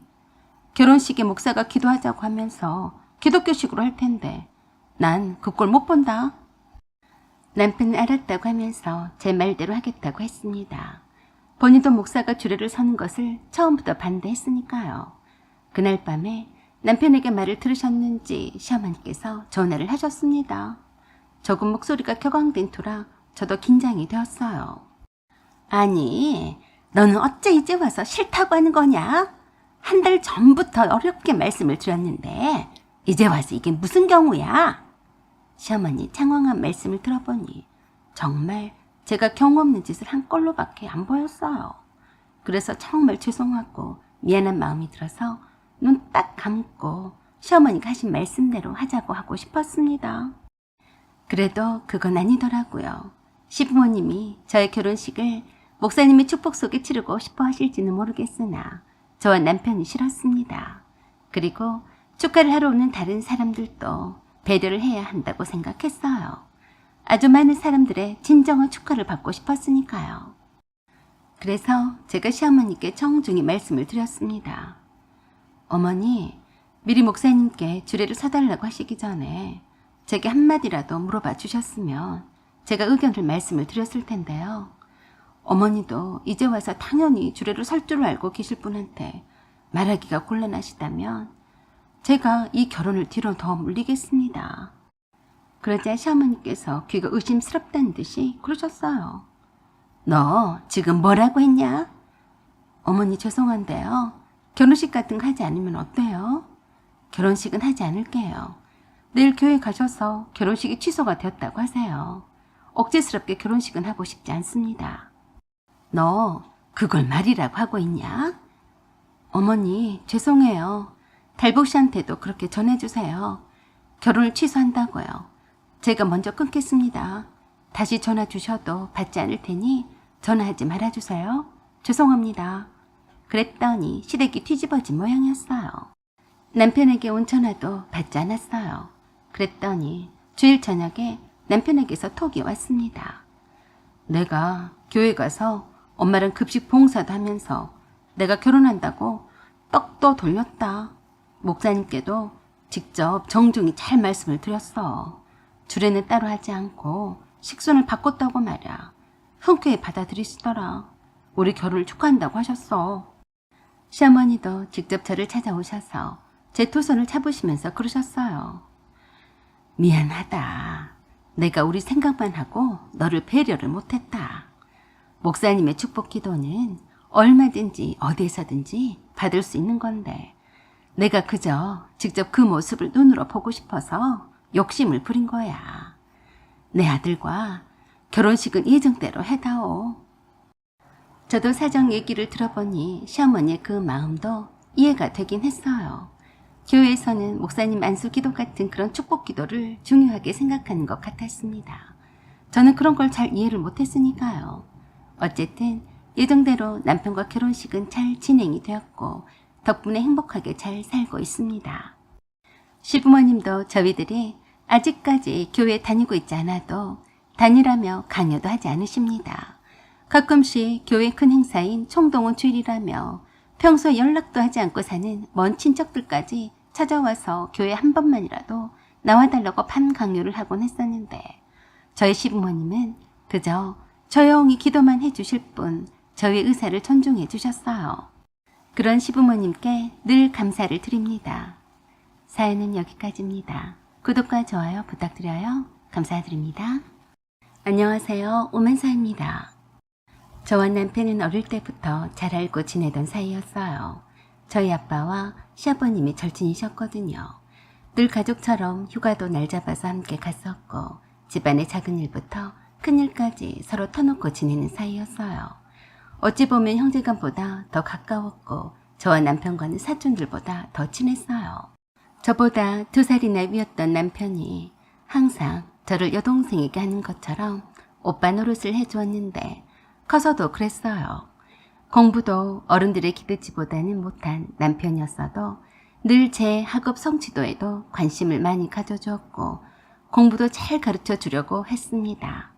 결혼식에 목사가 기도하자고 하면서 기독교식으로 할 텐데 난 그 꼴 못 본다. 남편은 알았다고 하면서 제 말대로 하겠다고 했습니다. 본인도 목사가 주례를 서는 것을 처음부터 반대했으니까요. 그날 밤에 남편에게 말을 들으셨는지 시어머니께서 전화를 하셨습니다. 조금 목소리가 격앙된 터라 저도 긴장이 되었어요. 아니, 너는 어째 이제 와서 싫다고 하는 거냐? 한 달 전부터 어렵게 말씀을 드렸는데 이제 와서 이게 무슨 경우야? 시어머니 창황한 말씀을 들어보니 정말 제가 경우 없는 짓을 한 꼴로밖에 안 보였어요. 그래서 정말 죄송하고 미안한 마음이 들어서 눈 딱 감고 시어머니가 하신 말씀대로 하자고 하고 싶었습니다. 그래도 그건 아니더라고요. 시부모님이 저의 결혼식을 목사님의 축복 속에 치르고 싶어 하실지는 모르겠으나 저와 남편이 싫었습니다. 그리고 축하를 하러 오는 다른 사람들도 배려를 해야 한다고 생각했어요. 아주 많은 사람들의 진정한 축하를 받고 싶었으니까요. 그래서 제가 시어머니께 정중히 말씀을 드렸습니다. 어머니, 미리 목사님께 주례를 서달라고 하시기 전에 제게 한마디라도 물어봐 주셨으면 제가 의견을 말씀을 드렸을 텐데요. 어머니도 이제 와서 당연히 주례를 설 줄 알고 계실 분한테 말하기가 곤란하시다면 제가 이 결혼을 뒤로 더 물리겠습니다. 그러자 시어머니께서 귀가 의심스럽다는 듯이 그러셨어요. 너 지금 뭐라고 했냐? 어머니 죄송한데요. 결혼식 같은 거 하지 않으면 어때요? 결혼식은 하지 않을게요. 내일 교회 가셔서 결혼식이 취소가 되었다고 하세요. 억지스럽게 결혼식은 하고 싶지 않습니다. 너 그걸 말이라고 하고 있냐? 어머니 죄송해요. 달복 씨한테도 그렇게 전해주세요. 결혼을 취소한다고요. 제가 먼저 끊겠습니다. 다시 전화 주셔도 받지 않을 테니 전화하지 말아주세요. 죄송합니다. 그랬더니 시댁이 뒤집어진 모양이었어요. 남편에게 온 전화도 받지 않았어요. 그랬더니 주일 저녁에 남편에게서 톡이 왔습니다. 내가 교회 가서 엄마랑 급식 봉사도 하면서 내가 결혼한다고 떡도 돌렸다. 목사님께도 직접 정중히 잘 말씀을 드렸어. 주례는 따로 하지 않고 식순을 바꿨다고 말이야. 흔쾌히 받아들이시더라. 우리 결혼을 축하한다고 하셨어. 시어머니도 직접 저를 찾아오셔서 제 두 손을 잡으시면서 그러셨어요. 미안하다. 내가 우리 생각만 하고 너를 배려를 못했다. 목사님의 축복 기도는 얼마든지 어디에서든지 받을 수 있는 건데 내가 그저 직접 그 모습을 눈으로 보고 싶어서 욕심을 부린 거야. 내 아들과 결혼식은 예정대로 해다오. 저도 사정 얘기를 들어보니 시어머니의 그 마음도 이해가 되긴 했어요. 교회에서는 목사님 안수 기도 같은 그런 축복 기도를 중요하게 생각하는 것 같았습니다. 저는 그런 걸 잘 이해를 못했으니까요. 어쨌든 예정대로 남편과 결혼식은 잘 진행이 되었고 덕분에 행복하게 잘 살고 있습니다. 시부모님도 저희들이 아직까지 교회 다니고 있지 않아도 다니라며 강요도 하지 않으십니다. 가끔씩 교회 큰 행사인 총동원 주일이라며 평소에 연락도 하지 않고 사는 먼 친척들까지 찾아와서 교회 한 번만이라도 나와달라고 반강요를 하곤 했었는데 저희 시부모님은 그저 조용히 기도만 해주실 뿐 저희 의사를 존중해 주셨어요. 그런 시부모님께 늘 감사를 드립니다. 사연은 여기까지입니다. 구독과 좋아요 부탁드려요. 감사드립니다. 안녕하세요. 오만사입니다. 저와 남편은 어릴 때부터 잘 알고 지내던 사이였어요. 저희 아빠와 시아버님이 절친이셨거든요. 늘 가족처럼 휴가도 날 잡아서 함께 갔었고 집안의 작은 일부터 큰 일까지 서로 터놓고 지내는 사이였어요. 어찌 보면 형제간보다 더 가까웠고 저와 남편과는 사촌들보다 더 친했어요. 저보다 2살이나 위였던 남편이 항상 저를 여동생에게 하는 것처럼 오빠 노릇을 해주었는데 커서도 그랬어요. 공부도 어른들의 기대치보다는 못한 남편이었어도 늘 제 학업 성취도에도 관심을 많이 가져주었고 공부도 잘 가르쳐 주려고 했습니다.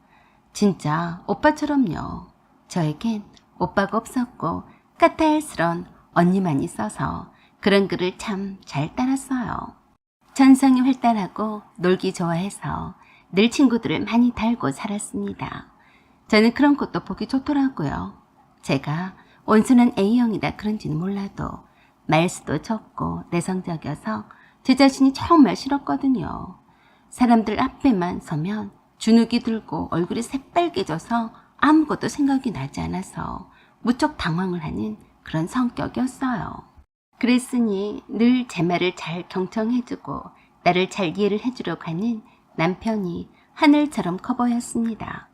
진짜 오빠처럼요. 저에겐 오빠가 없었고 까탈스런 언니만 있어서 그런 글을 참 잘 따랐어요. 전성이 활달하고 놀기 좋아해서 늘 친구들을 많이 달고 살았습니다. 저는 그런 것도 보기 좋더라고요. 제가 온순한 A형이라 그런지는 몰라도 말수도 적고 내성적이어서 제 자신이 정말 싫었거든요. 사람들 앞에만 서면 주눅이 들고 얼굴이 새빨개져서 아무것도 생각이 나지 않아서 무척 당황을 하는 그런 성격이었어요. 그랬으니 늘 제 말을 잘 경청해주고 나를 잘 이해를 해주려고 하는 남편이 하늘처럼 커 보였습니다.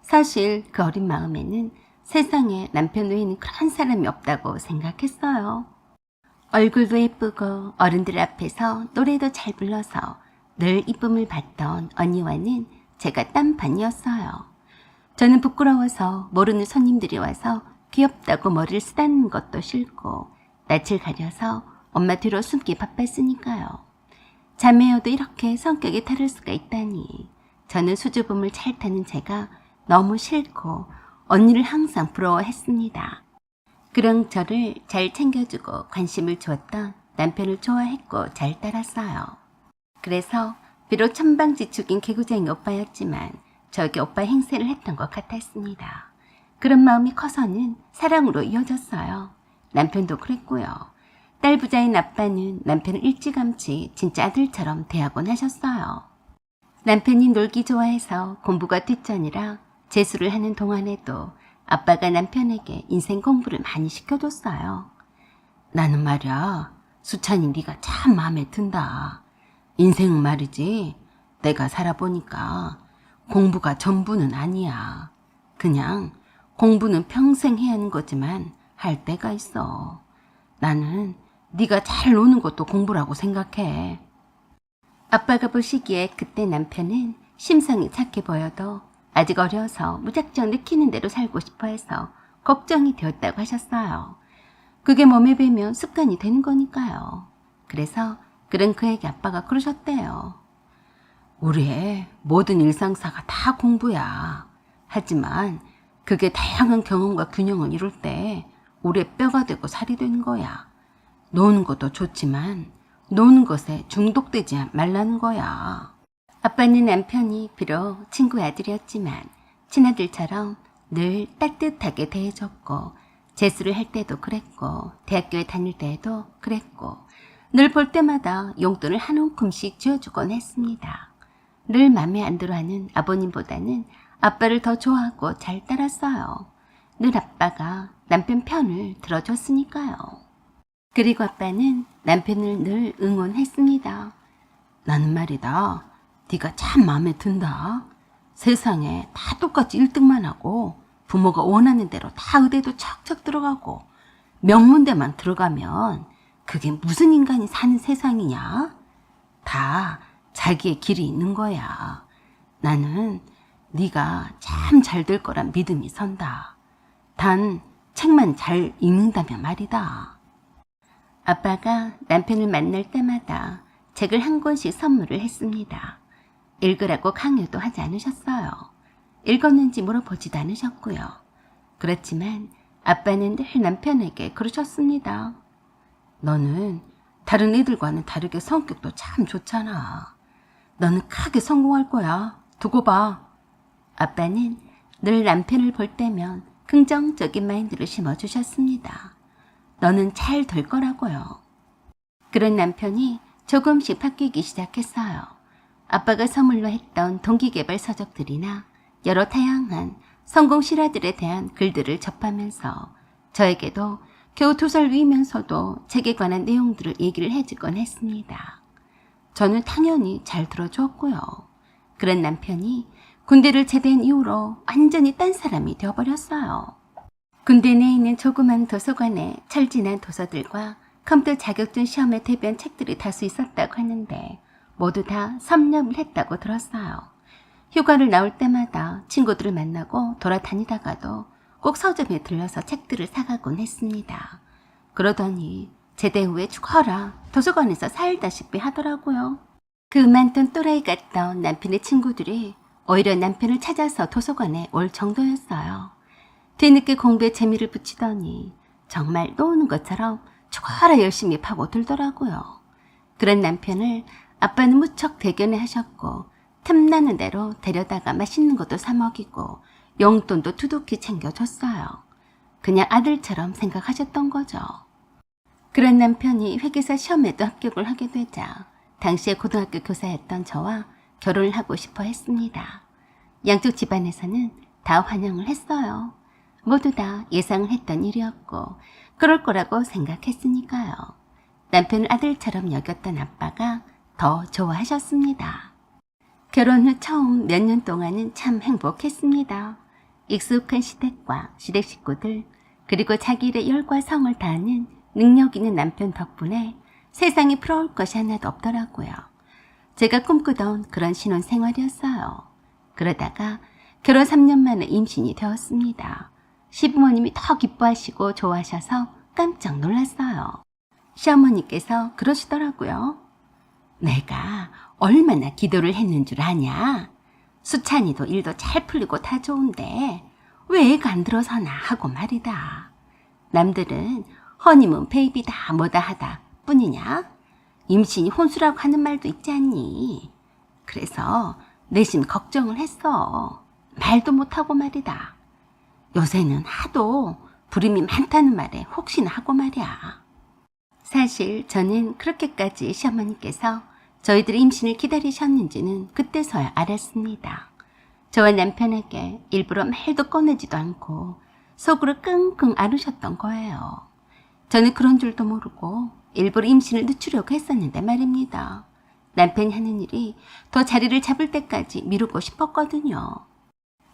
사실 그 어린 마음에는 세상에 남편 외에는 그런 사람이 없다고 생각했어요. 얼굴도 예쁘고 어른들 앞에서 노래도 잘 불러서 늘 이쁨을 받던 언니와는 제가 딴판이었어요. 저는 부끄러워서 모르는 손님들이 와서 귀엽다고 머리를 쓰다는 것도 싫고 낯을 가려서 엄마 뒤로 숨기 바빴으니까요. 자매여도 이렇게 성격이 다를 수가 있다니 저는 수줍음을 잘 타는 제가 너무 싫고 언니를 항상 부러워했습니다. 그런 저를 잘 챙겨주고 관심을 주었던 남편을 좋아했고 잘 따랐어요. 그래서 비록 천방지축인 개구쟁이 오빠였지만 저에게 오빠 행세를 했던 것 같았습니다. 그런 마음이 커서는 사랑으로 이어졌어요. 남편도 그랬고요. 딸 부자인 아빠는 남편을 일찌감치 진짜 아들처럼 대하곤 하셨어요. 남편이 놀기 좋아해서 공부가 뒷전이라 재수를 하는 동안에도 아빠가 남편에게 인생 공부를 많이 시켜줬어요. 나는 말이야, 수찬이 네가 참 마음에 든다. 인생은 말이지, 내가 살아보니까 공부가 전부는 아니야. 그냥 공부는 평생 해야 하는 거지만 할 때가 있어. 나는 네가 잘 노는 것도 공부라고 생각해. 아빠가 보시기에 그때 남편은 심성이 착해 보여도 아직 어려서 무작정 느끼는 대로 살고 싶어 해서 걱정이 되었다고 하셨어요. 그게 몸에 배면 습관이 되는 거니까요. 그래서 그런 그에게 아빠가 그러셨대요. 우리의 모든 일상사가 다 공부야. 하지만 그게 다양한 경험과 균형을 이룰 때 우리의 뼈가 되고 살이 되는 거야. 노는 것도 좋지만 노는 것에 중독되지 말라는 거야. 아빠는 남편이 비록 친구의 아들이었지만 친아들처럼 늘 따뜻하게 대해줬고 재수를 할 때도 그랬고 대학교에 다닐 때에도 그랬고 늘 볼 때마다 용돈을 한 움큼씩 쥐어주곤 했습니다. 늘 맘에 안 들어하는 아버님보다는 아빠를 더 좋아하고 잘 따랐어요. 늘 아빠가 남편 편을 들어줬으니까요. 그리고 아빠는 남편을 늘 응원했습니다. 나는 말이다, 네가 참 마음에 든다. 세상에 다 똑같이 1등만 하고 부모가 원하는 대로 다 의대도 척척 들어가고 명문대만 들어가면 그게 무슨 인간이 사는 세상이냐? 다 자기의 길이 있는 거야. 나는 네가 참 잘 될 거란 믿음이 선다. 단 책만 잘 읽는다면 말이다. 아빠가 남편을 만날 때마다 책을 한 권씩 선물을 했습니다. 읽으라고 강요도 하지 않으셨어요. 읽었는지 물어보지도 않으셨고요. 그렇지만 아빠는 늘 남편에게 그러셨습니다. 너는 다른 애들과는 다르게 성격도 참 좋잖아. 너는 크게 성공할 거야. 두고 봐. 아빠는 늘 남편을 볼 때면 긍정적인 마인드를 심어주셨습니다. 너는 잘 될 거라고요. 그런 남편이 조금씩 바뀌기 시작했어요. 아빠가 선물로 했던 동기개발 서적들이나 여러 다양한 성공 실화들에 대한 글들을 접하면서 저에게도 겨우 2살 위면서도 책에 관한 내용들을 얘기를 해주곤 했습니다. 저는 당연히 잘 들어주었고요. 그런 남편이 군대를 제대한 이후로 완전히 딴 사람이 되어버렸어요. 군대 내에 있는 조그만 도서관에 철진한 도서들과 컴퓨터 자격증 시험에 대비한 책들이 다수 있었다고 하는데 모두 다 섭렵을 했다고 들었어요. 휴가를 나올 때마다 친구들을 만나고 돌아다니다가도 꼭 서점에 들러서 책들을 사가곤 했습니다. 그러더니 제대 후에 죽어라 도서관에서 살다시피 하더라고요. 그 많던 또라이 같던 남편의 친구들이 오히려 남편을 찾아서 도서관에 올 정도였어요. 뒤늦게 공부에 재미를 붙이더니 정말 노는 것처럼 죽어라 열심히 파고들더라고요. 그런 남편을 아빠는 무척 대견해 하셨고 틈나는 대로 데려다가 맛있는 것도 사 먹이고 용돈도 두둑히 챙겨줬어요. 그냥 아들처럼 생각하셨던 거죠. 그런 남편이 회계사 시험에도 합격을 하게 되자 당시에 고등학교 교사였던 저와 결혼을 하고 싶어 했습니다. 양쪽 집안에서는 다 환영을 했어요. 모두 다 예상을 했던 일이었고 그럴 거라고 생각했으니까요. 남편을 아들처럼 여겼던 아빠가 더 좋아하셨습니다. 결혼 후 처음 몇 년 동안은 참 행복했습니다. 익숙한 시댁과 시댁 식구들 그리고 자기 일에 열과 성을 다하는 능력 있는 남편 덕분에 세상이 부러울 것이 하나도 없더라고요. 제가 꿈꾸던 그런 신혼생활이었어요. 그러다가 결혼 3년 만에 임신이 되었습니다. 시부모님이 더 기뻐하시고 좋아하셔서 깜짝 놀랐어요. 시어머니께서 그러시더라고요. 내가 얼마나 기도를 했는 줄 아냐? 수찬이도 일도 잘 풀리고 다 좋은데 왜 애가 안 들어서나 하고 말이다. 남들은 허니문 베이비다 뭐다 하다 뿐이냐? 임신이 혼수라고 하는 말도 있지 않니? 그래서 내심 걱정을 했어. 말도 못하고 말이다. 요새는 하도 불임이 많다는 말에 혹시나 하고 말이야. 사실 저는 그렇게까지 시어머니께서 저희들의 임신을 기다리셨는지는 그때서야 알았습니다. 저와 남편에게 일부러 말도 꺼내지도 않고 속으로 끙끙 앓으셨던 거예요. 저는 그런 줄도 모르고 일부러 임신을 늦추려고 했었는데 말입니다. 남편이 하는 일이 더 자리를 잡을 때까지 미루고 싶었거든요.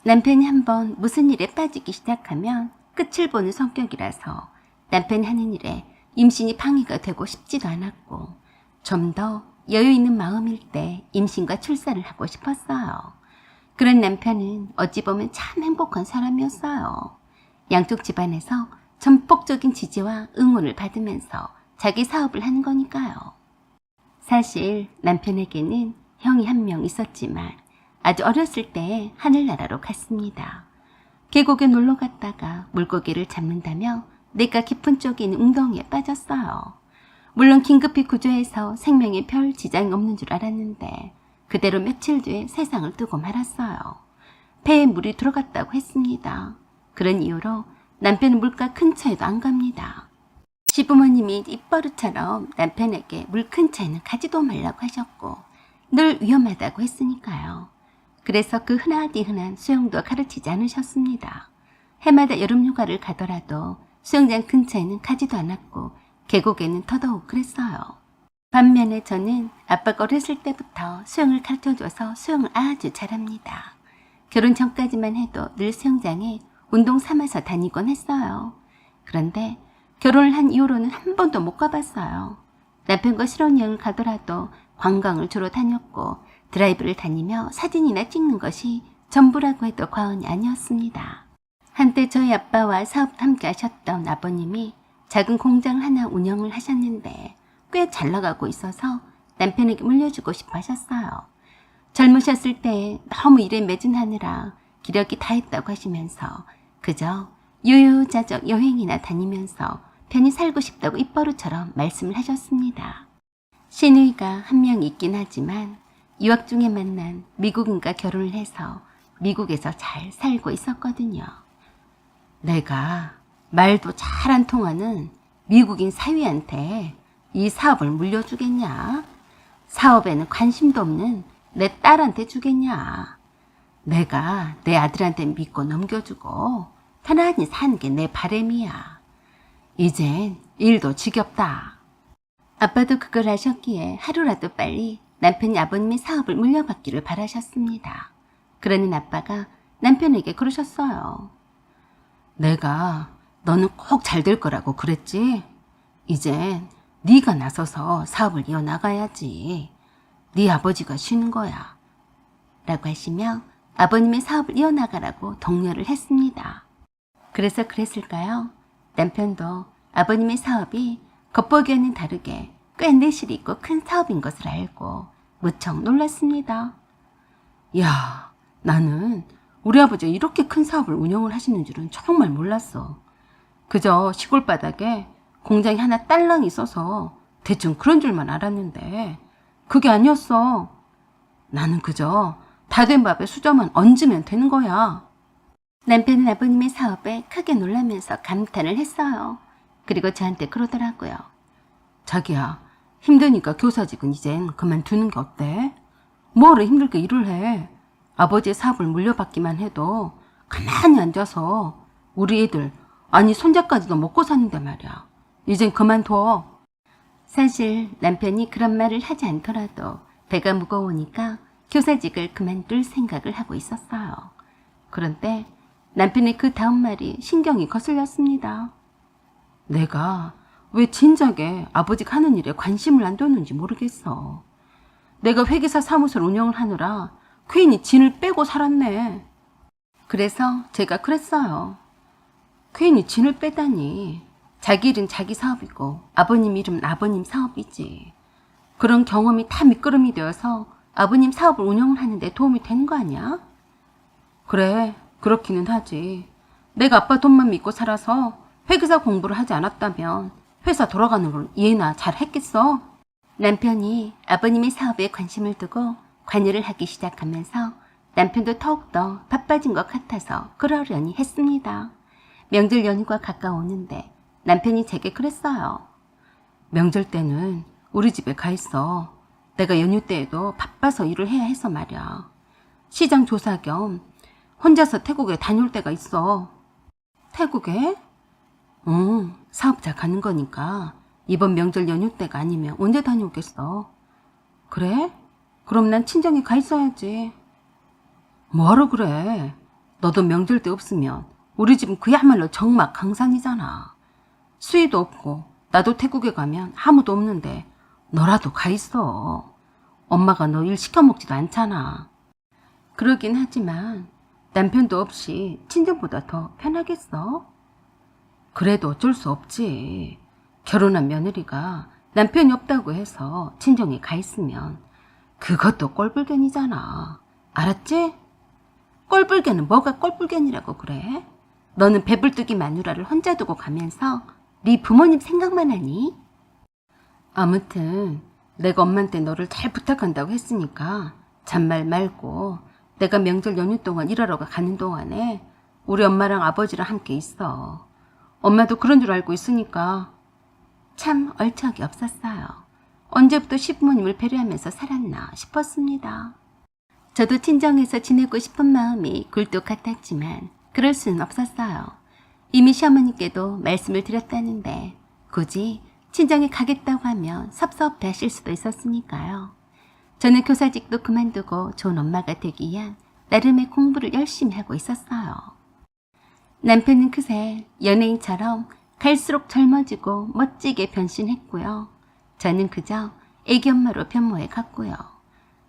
남편이 한번 무슨 일에 빠지기 시작하면 끝을 보는 성격이라서 남편이 하는 일에 임신이 방해가 되고 싶지도 않았고 좀 더 여유 있는 마음일 때 임신과 출산을 하고 싶었어요. 그런 남편은 어찌 보면 참 행복한 사람이었어요. 양쪽 집안에서 전폭적인 지지와 응원을 받으면서 자기 사업을 하는 거니까요. 사실 남편에게는 형이 한 명 있었지만 아주 어렸을 때 하늘나라로 갔습니다. 계곡에 놀러 갔다가 물고기를 잡는다며 내가 깊은 쪽에 있는 웅덩이에 빠졌어요. 물론 긴급히 구조해서 생명에 별 지장이 없는 줄 알았는데 그대로 며칠 뒤에 세상을 뜨고 말았어요. 배에 물이 들어갔다고 했습니다. 그런 이유로 남편은 물가 근처에도 안 갑니다. 시부모님이 입버릇처럼 남편에게 물 근처에는 가지도 말라고 하셨고 늘 위험하다고 했으니까요. 그래서 그 흔하디 흔한 수영도 가르치지 않으셨습니다. 해마다 여름휴가를 가더라도 수영장 근처에는 가지도 않았고 계곡에는 더더욱 그랬어요. 반면에 저는 아빠가 어렸을 때부터 수영을 가르쳐줘서 수영을 아주 잘합니다. 결혼 전까지만 해도 늘 수영장에 운동 삼아서 다니곤 했어요. 그런데 결혼을 한 이후로는 한 번도 못 가봤어요. 남편과 실혼여행을 가더라도 관광을 주로 다녔고 드라이브를 다니며 사진이나 찍는 것이 전부라고 해도 과언이 아니었습니다. 한때 저희 아빠와 사업 함께 하셨던 아버님이 작은 공장을 하나 운영을 하셨는데 꽤 잘 나가고 있어서 남편에게 물려주고 싶어 하셨어요. 젊으셨을 때 너무 일에 매진하느라 기력이 다했다고 하시면서 그저 유유자적 여행이나 다니면서 편히 살고 싶다고 입버릇처럼 말씀을 하셨습니다. 시누이가 한 명 있긴 하지만 유학 중에 만난 미국인과 결혼을 해서 미국에서 잘 살고 있었거든요. 내가 말도 잘 안 통하는 미국인 사위한테 이 사업을 물려주겠냐? 사업에는 관심도 없는 내 딸한테 주겠냐? 내가 내 아들한테 믿고 넘겨주고 편안히 사는 게 내 바람이야. 이젠 일도 지겹다. 아빠도 그걸 아셨기에 하루라도 빨리 남편이 아버님의 사업을 물려받기를 바라셨습니다. 그러는 아빠가 남편에게 그러셨어요. 내가 너는 꼭 잘 될 거라고 그랬지? 이젠 네가 나서서 사업을 이어나가야지. 네 아버지가 쉬는 거야. 라고 하시며 아버님의 사업을 이어나가라고 독려를 했습니다. 그래서 그랬을까요? 남편도 아버님의 사업이 겉보기와는 다르게 꽤 내실이 있고 큰 사업인 것을 알고 무척 놀랐습니다. 야, 나는 우리 아버지가 이렇게 큰 사업을 운영을 하시는 줄은 정말 몰랐어. 그저 시골 바닥에 공장이 하나 딸랑 있어서 대충 그런 줄만 알았는데 그게 아니었어. 나는 그저 다 된 밥에 수저만 얹으면 되는 거야. 남편은 아버님의 사업에 크게 놀라면서 감탄을 했어요. 그리고 저한테 그러더라고요. 자기야, 힘드니까 교사직은 이젠 그만두는 게 어때? 뭐를 힘들게 일을 해. 아버지의 사업을 물려받기만 해도 가만히 앉아서 우리 애들, 아니 손자까지도 먹고 사는데 말이야. 이젠 그만둬. 사실 남편이 그런 말을 하지 않더라도 배가 무거우니까 교사직을 그만둘 생각을 하고 있었어요. 그런데 남편의 그 다음 말이 신경이 거슬렸습니다. 내가 왜 진작에 아버지가 하는 일에 관심을 안 뒀는지 모르겠어. 내가 회계사 사무소를 운영을 하느라 괜히 진을 빼고 살았네. 그래서 제가 그랬어요. 괜히 진을 빼다니. 자기 일은 자기 사업이고 아버님 일은 아버님 사업이지. 그런 경험이 다 밑거름이 되어서 아버님 사업을 운영을 하는데 도움이 되는 거 아니야? 그래, 그렇기는 하지. 내가 아빠 돈만 믿고 살아서 회계사 공부를 하지 않았다면 회사 돌아가는 걸 이해나 잘 했겠어? 남편이 아버님의 사업에 관심을 두고 관여를 하기 시작하면서 남편도 더욱더 바빠진 것 같아서 그러려니 했습니다. 명절 연휴가 가까워오는데 남편이 제게 그랬어요. 명절 때는 우리 집에 가 있어. 내가 연휴 때에도 바빠서 일을 해야 해서 말이야. 시장 조사 겸 혼자서 태국에 다녀올 때가 있어. 태국에? 응, 사업자 가는 거니까 이번 명절 연휴 때가 아니면 언제 다녀오겠어. 그래? 그럼 난 친정에 가 있어야지. 뭐하러 그래? 너도 명절 때 없으면 우리 집은 그야말로 적막강산이잖아. 수위도 없고 나도 태국에 가면 아무도 없는데 너라도 가 있어. 엄마가 너 일 시켜먹지도 않잖아. 그러긴 하지만 남편도 없이 친정보다 더 편하겠어? 그래도 어쩔 수 없지. 결혼한 며느리가 남편이 없다고 해서 친정에 가 있으면 그것도 꼴불견이잖아. 알았지? 꼴불견은 뭐가 꼴불견이라고 그래? 너는 배불뚝이 마누라를 혼자 두고 가면서 네 부모님 생각만 하니? 아무튼 내가 엄마한테 너를 잘 부탁한다고 했으니까 잔말 말고 내가 명절 연휴 동안 일하러 가는 동안에 우리 엄마랑 아버지랑 함께 있어. 엄마도 그런 줄 알고 있으니까. 참 얼척이 없었어요. 언제부터 시부모님을 배려하면서 살았나 싶었습니다. 저도 친정에서 지내고 싶은 마음이 굴뚝 같았지만 그럴 수는 없었어요. 이미 시어머니께도 말씀을 드렸다는데 굳이 친정에 가겠다고 하면 섭섭해 하실 수도 있었으니까요. 저는 교사직도 그만두고 좋은 엄마가 되기 위한 나름의 공부를 열심히 하고 있었어요. 남편은 그새 연예인처럼 갈수록 젊어지고 멋지게 변신했고요. 저는 그저 애기 엄마로 변모해 갔고요.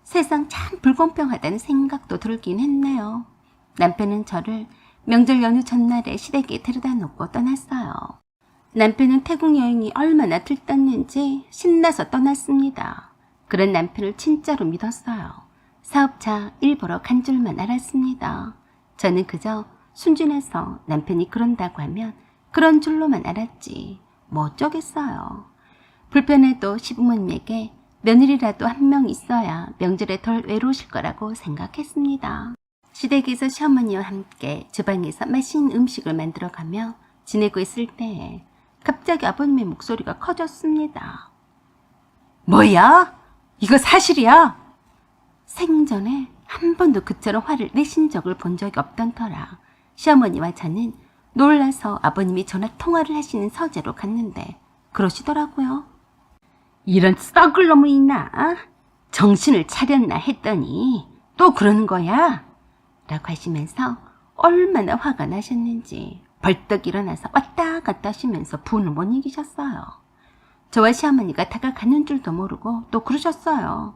세상 참 불공평하다는 생각도 들긴 했네요. 남편은 저를 명절 연휴 전날에 시댁에 데려다 놓고 떠났어요. 남편은 태국 여행이 얼마나 들떴는지 신나서 떠났습니다. 그런 남편을 진짜로 믿었어요. 사업차 일보러 간 줄만 알았습니다. 저는 그저 순진해서 남편이 그런다고 하면 그런 줄로만 알았지 뭐 어쩌겠어요. 불편해도 시부모님에게 며느리라도 한 명 있어야 명절에 덜 외로우실 거라고 생각했습니다. 시댁에서 시어머니와 함께 주방에서 맛있는 음식을 만들어가며 지내고 있을 때에 갑자기 아버님의 목소리가 커졌습니다. 뭐야? 이거 사실이야? 생전에 한 번도 그처럼 화를 내신 적을 본 적이 없던 터라 시어머니와 저는 놀라서 아버님이 전화 통화를 하시는 서재로 갔는데 그러시더라고요. 이런 썩을 놈이 있나? 정신을 차렸나 했더니 또 그러는 거야? 라고 하시면서 얼마나 화가 나셨는지 벌떡 일어나서 왔다 갔다 하시면서 분을 못 이기셨어요. 저와 시어머니가 다가가는 줄도 모르고 또 그러셨어요.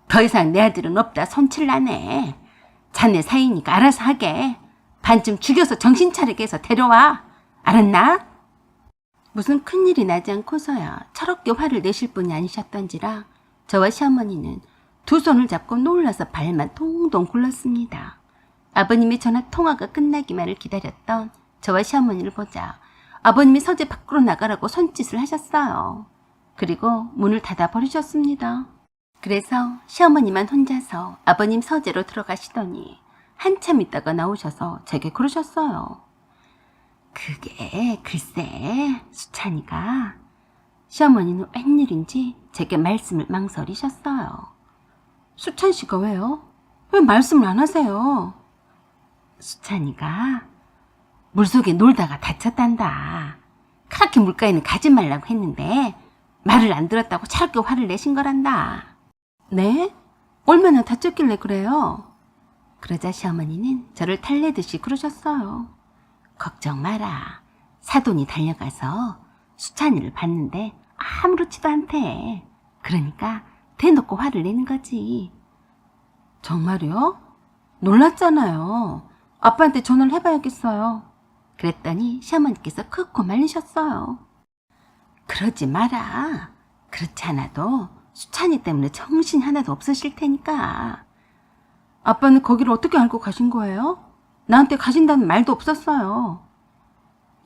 더 이상 내 아들은 없다 손칠 나네. 자네 사이니까 알아서 하게. 반쯤 죽여서 정신 차리게 해서 데려와. 알았나? 무슨 큰일이 나지 않고서야 철없게 화를 내실 분이 아니셨던지라 저와 시어머니는 두 손을 잡고 놀라서 발만 동동 굴렀습니다. 아버님의 전화 통화가 끝나기만을 기다렸던 저와 시어머니를 보자 아버님이 서재 밖으로 나가라고 손짓을 하셨어요. 그리고 문을 닫아 버리셨습니다. 그래서 시어머니만 혼자서 아버님 서재로 들어가시더니 한참 있다가 나오셔서 제게 그러셨어요. 그게 글쎄 수찬이가. 시어머니는 웬일인지 제게 말씀을 망설이셨어요. 수찬 씨가 왜요? 왜 말씀을 안 하세요? 수찬이가 물속에 놀다가 다쳤단다. 그렇게 물가에는 가지 말라고 했는데 말을 안 들었다고 저렇게 화를 내신 거란다. 네? 얼마나 다쳤길래 그래요? 그러자 시어머니는 저를 달래듯이 그러셨어요. 걱정 마라. 사돈이 달려가서 수찬이를 봤는데 아무렇지도 않대. 그러니까 대놓고 화를 내는 거지. 정말요? 놀랐잖아요. 아빠한테 전화를 해봐야겠어요. 그랬더니 시어머니께서 크고 말리셨어요. 그러지 마라. 그렇지 않아도 수찬이 때문에 정신이 하나도 없으실 테니까. 아빠는 거기를 어떻게 알고 가신 거예요? 나한테 가신다는 말도 없었어요.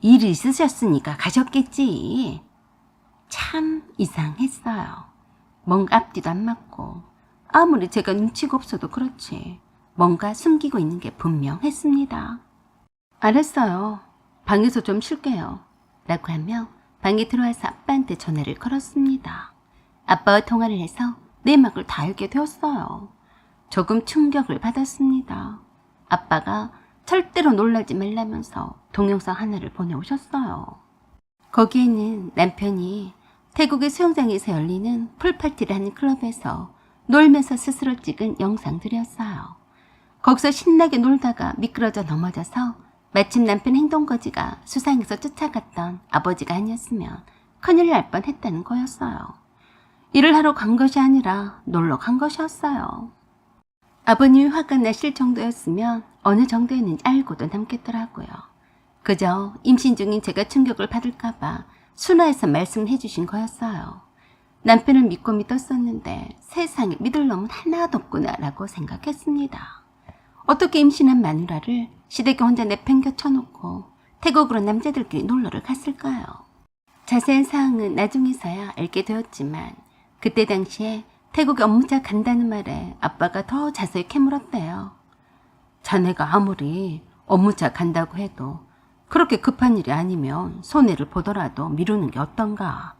일이 있으셨으니까 가셨겠지. 참 이상했어요. 뭔가 앞뒤도 안 맞고 아무리 제가 눈치가 없어도 그렇지 뭔가 숨기고 있는 게 분명했습니다. 알았어요. 방에서 좀 쉴게요. 라고 하며 방에 들어와서 아빠한테 전화를 걸었습니다. 아빠와 통화를 해서 내막을 다 알게 되었어요. 조금 충격을 받았습니다. 아빠가 절대로 놀라지 말라면서 동영상 하나를 보내오셨어요. 거기에는 남편이 태국의 수영장에서 열리는 풀파티라는 클럽에서 놀면서 스스로 찍은 영상들이었어요. 거기서 신나게 놀다가 미끄러져 넘어져서 마침 남편 행동거지가 수상해서 쫓아갔던 아버지가 아니었으면 큰일 날 뻔했다는 거였어요. 일을 하러 간 것이 아니라 놀러 간 것이었어요. 아버님이 화가 나실 정도였으면 어느 정도였는지 알고도 남겠더라고요. 그저 임신 중인 제가 충격을 받을까봐 순화해서 말씀을 해주신 거였어요. 남편을 믿고 믿었었는데 세상에 믿을 놈은 하나도 없구나 라고 생각했습니다. 어떻게 임신한 마누라를 시댁에 혼자 내팽겨쳐놓고 태국으로 남자들끼리 놀러를 갔을까요? 자세한 사항은 나중에서야 알게 되었지만 그때 당시에 태국에 업무자 간다는 말에 아빠가 더 자세히 캐물었대요. 자네가 아무리 업무자 간다고 해도 그렇게 급한 일이 아니면 손해를 보더라도 미루는 게 어떤가.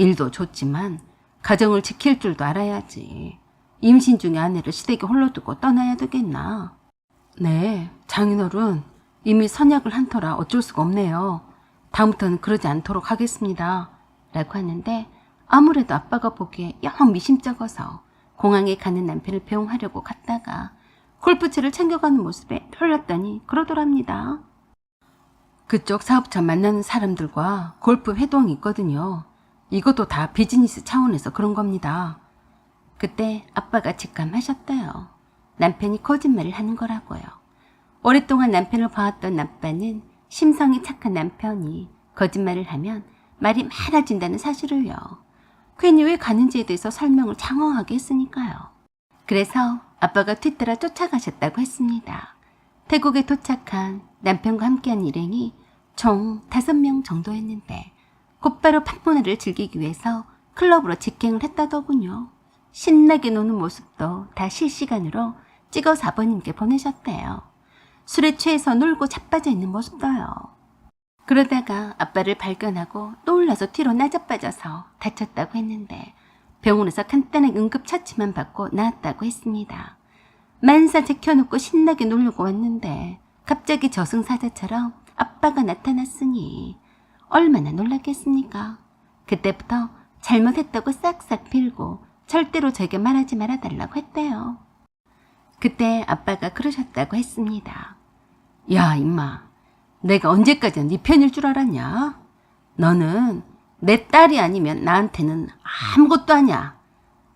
일도 좋지만 가정을 지킬 줄도 알아야지. 임신 중에 아내를 시댁에 홀로 두고 떠나야 되겠나. 네, 장인어른 이미 선약을 한 터라 어쩔 수가 없네요. 다음부터는 그러지 않도록 하겠습니다. 라고 하는데 아무래도 아빠가 보기에 영 미심쩍어서 공항에 가는 남편을 배웅하려고 갔다가 골프채를 챙겨가는 모습에 털렸더니 그러더랍니다. 그쪽 사업자 만나는 사람들과 골프 회동이 있거든요. 이것도 다 비즈니스 차원에서 그런 겁니다. 그때 아빠가 직감하셨대요. 남편이 거짓말을 하는 거라고요. 오랫동안 남편을 봐왔던 아빠는 심성이 착한 남편이 거짓말을 하면 말이 많아진다는 사실을요. 괜히 왜 가는지에 대해서 설명을 장황하게 했으니까요. 그래서 아빠가 뒤따라 쫓아가셨다고 했습니다. 태국에 도착한 남편과 함께한 일행이 총 5명 정도였는데 곧바로 팝문화를 즐기기 위해서 클럽으로 직행을 했다더군요. 신나게 노는 모습도 다 실시간으로 찍어서 아버님께 보내셨대요. 술에 취해서 놀고 자빠져 있는 모습도요. 그러다가 아빠를 발견하고 놀라서 뒤로 나자빠져서 다쳤다고 했는데 병원에서 간단한 응급처치만 받고 나았다고 했습니다. 만사 제켜놓고 신나게 놀려고 왔는데 갑자기 저승사자처럼 아빠가 나타났으니 얼마나 놀랐겠습니까? 그때부터 잘못했다고 싹싹 빌고 절대로 저에게 말하지 말아달라고 했대요. 그때 아빠가 그러셨다고 했습니다. 야 임마, 내가 언제까지 네 편일 줄 알았냐? 너는 내 딸이 아니면 나한테는 아무것도 아니야.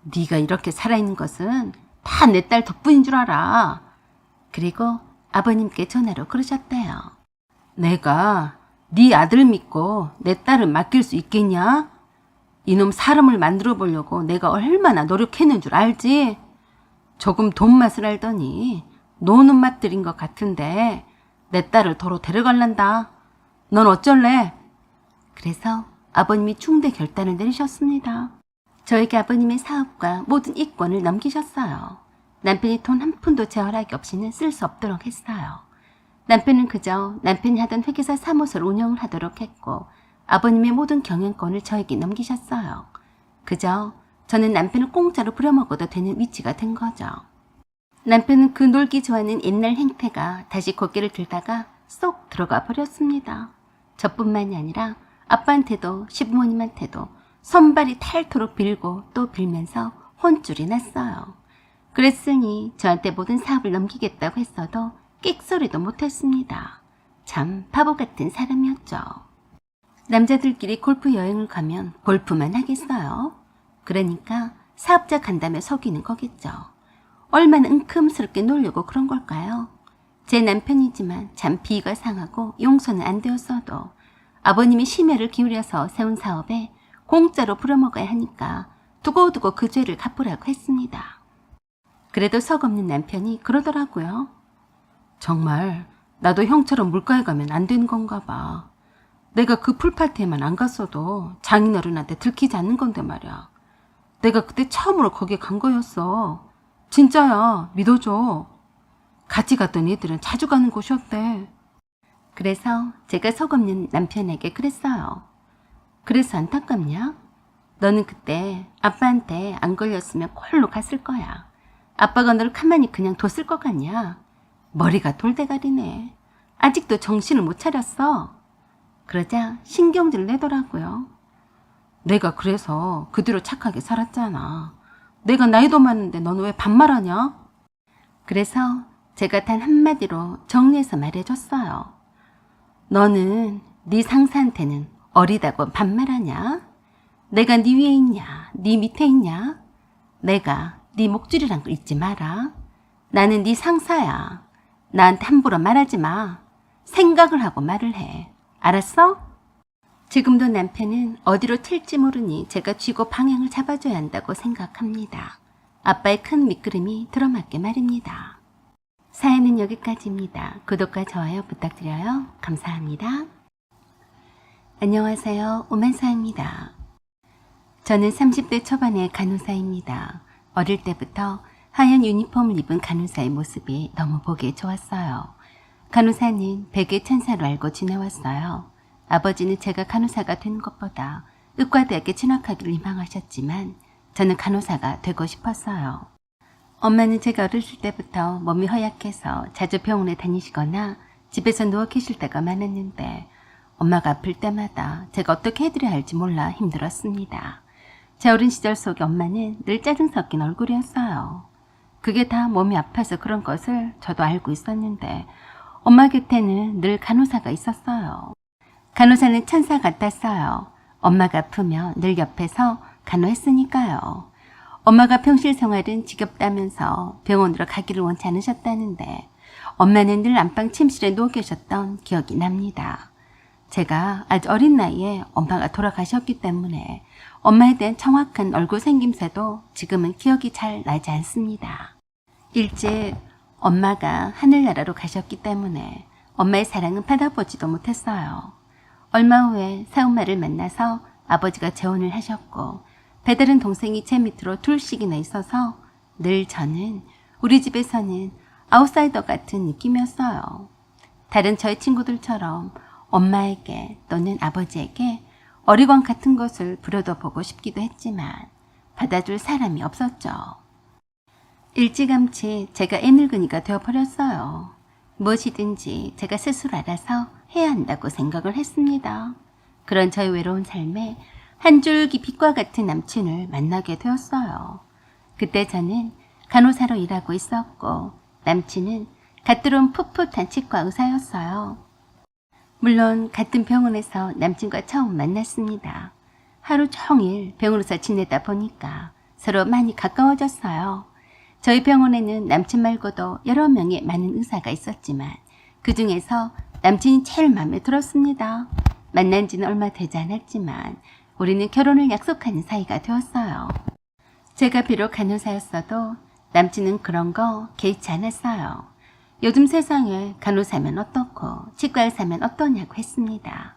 네가 이렇게 살아있는 것은 다 내 딸 덕분인 줄 알아. 그리고 아버님께 전화로 그러셨대요. 내가 네 아들 믿고 내 딸을 맡길 수 있겠냐? 이놈 사람을 만들어 보려고 내가 얼마나 노력했는 줄 알지? 조금 돈 맛을 알더니 노는 맛 들인 것 같은데 내 딸을 도로 데려갈란다. 넌 어쩔래? 그래서 아버님이 중대 결단을 내리셨습니다. 저에게 아버님의 사업과 모든 이권을 넘기셨어요. 남편이 돈 한 푼도 제 허락이 없이는 쓸 수 없도록 했어요. 남편은 그저 남편이 하던 회계사 사무소를 운영을 하도록 했고 아버님의 모든 경영권을 저에게 넘기셨어요. 그저 저는 남편을 공짜로 부려먹어도 되는 위치가 된 거죠. 남편은 그 놀기 좋아하는 옛날 행태가 다시 고개를 들다가 쏙 들어가 버렸습니다. 저뿐만이 아니라 아빠한테도 시부모님한테도 손발이 닳도록 빌고 또 빌면서 혼쭐이 났어요. 그랬으니 저한테 모든 사업을 넘기겠다고 했어도 끽소리도 못했습니다. 참 바보 같은 사람이었죠. 남자들끼리 골프 여행을 가면 골프만 하겠어요? 그러니까 사업자 간다며 속이는 거겠죠. 얼마나 은큼스럽게 놀려고 그런 걸까요? 제 남편이지만 참 비위가 상하고 용서는 안 되었어도 아버님이 심혈을 기울여서 세운 사업에 공짜로 부려먹어야 하니까 두고두고 그 죄를 갚으라고 했습니다. 그래도 썩없는 남편이 그러더라고요. 정말 나도 형처럼 물가에 가면 안 되는 건가 봐. 내가 그 풀파티에만 안 갔어도 장인어른한테 들키지 않는 건데 말이야. 내가 그때 처음으로 거기에 간 거였어. 진짜야. 믿어줘. 같이 갔던 애들은 자주 가는 곳이었대. 그래서 제가 속없는 남편에게 그랬어요. 그래서 안타깝냐? 너는 그때 아빠한테 안 걸렸으면 콜로 갔을 거야. 아빠가 널 가만히 그냥 뒀을 것 같냐? 머리가 돌대가리네. 아직도 정신을 못 차렸어. 그러자 신경질 내더라고요. 내가 그래서 그 뒤로 착하게 살았잖아. 내가 나이도 많은데 너는 왜 반말하냐? 그래서 제가 단 한마디로 정리해서 말해줬어요. 너는 네 상사한테는 어리다고 반말하냐? 내가 네 위에 있냐? 네 밑에 있냐? 내가 네 목줄이란 거 잊지 마라. 나는 네 상사야. 나한테 함부로 말하지 마. 생각을 하고 말을 해. 알았어? 지금도 남편은 어디로 튈지 모르니 제가 쥐고 방향을 잡아줘야 한다고 생각합니다. 아빠의 큰 밑그림이 들어맞게 말입니다. 사연은 여기까지입니다. 구독과 좋아요 부탁드려요. 감사합니다. 안녕하세요. 오만사입니다. 저는 30대 초반의 간호사입니다. 어릴 때부터 하얀 유니폼을 입은 간호사의 모습이 너무 보기 좋았어요. 간호사는 백의 천사로 알고 지내왔어요. 아버지는 제가 간호사가 된 것보다 의과대학에 진학하기를 희망하셨지만 저는 간호사가 되고 싶었어요. 엄마는 제가 어렸을 때부터 몸이 허약해서 자주 병원에 다니시거나 집에서 누워 계실 때가 많았는데 엄마가 아플 때마다 제가 어떻게 해드려야 할지 몰라 힘들었습니다. 제 어린 시절 속에 엄마는 늘 짜증 섞인 얼굴이었어요. 그게 다 몸이 아파서 그런 것을 저도 알고 있었는데 엄마 곁에는 늘 간호사가 있었어요. 간호사는 천사 같았어요. 엄마가 아프면 늘 옆에서 간호했으니까요. 엄마가 평실 생활은 지겹다면서 병원으로 가기를 원치 않으셨다는데 엄마는 늘 안방 침실에 누워 계셨던 기억이 납니다. 제가 아주 어린 나이에 엄마가 돌아가셨기 때문에 엄마에 대한 정확한 얼굴 생김새도 지금은 기억이 잘 나지 않습니다. 일찍 엄마가 하늘나라로 가셨기 때문에 엄마의 사랑은 받아보지도 못했어요. 얼마 후에 새엄마를 만나서 아버지가 재혼을 하셨고 배다른 동생이 제 밑으로 둘씩이나 있어서 늘 저는 우리 집에서는 아웃사이더 같은 느낌이었어요. 다른 저의 친구들처럼 엄마에게 또는 아버지에게 어리광 같은 것을 부려도 보고 싶기도 했지만 받아줄 사람이 없었죠. 일찌감치 제가 애늙은이가 되어버렸어요. 무엇이든지 제가 스스로 알아서 해야 한다고 생각을 했습니다. 그런 저의 외로운 삶에 한 줄기 빛과 같은 남친을 만나게 되었어요. 그때 저는 간호사로 일하고 있었고 남친은 갓 들어온 풋풋한 치과 의사였어요. 물론 같은 병원에서 남친과 처음 만났습니다. 하루 종일 병원에서 지내다 보니까 서로 많이 가까워졌어요. 저희 병원에는 남친 말고도 여러 명의 많은 의사가 있었지만 그 중에서 남친이 제일 마음에 들었습니다. 만난 지는 얼마 되지 않았지만 우리는 결혼을 약속하는 사이가 되었어요. 제가 비록 간호사였어도 남친은 그런 거 개의치 않았어요. 요즘 세상에 간호사면 어떻고 치과 의사면 어떠냐고 했습니다.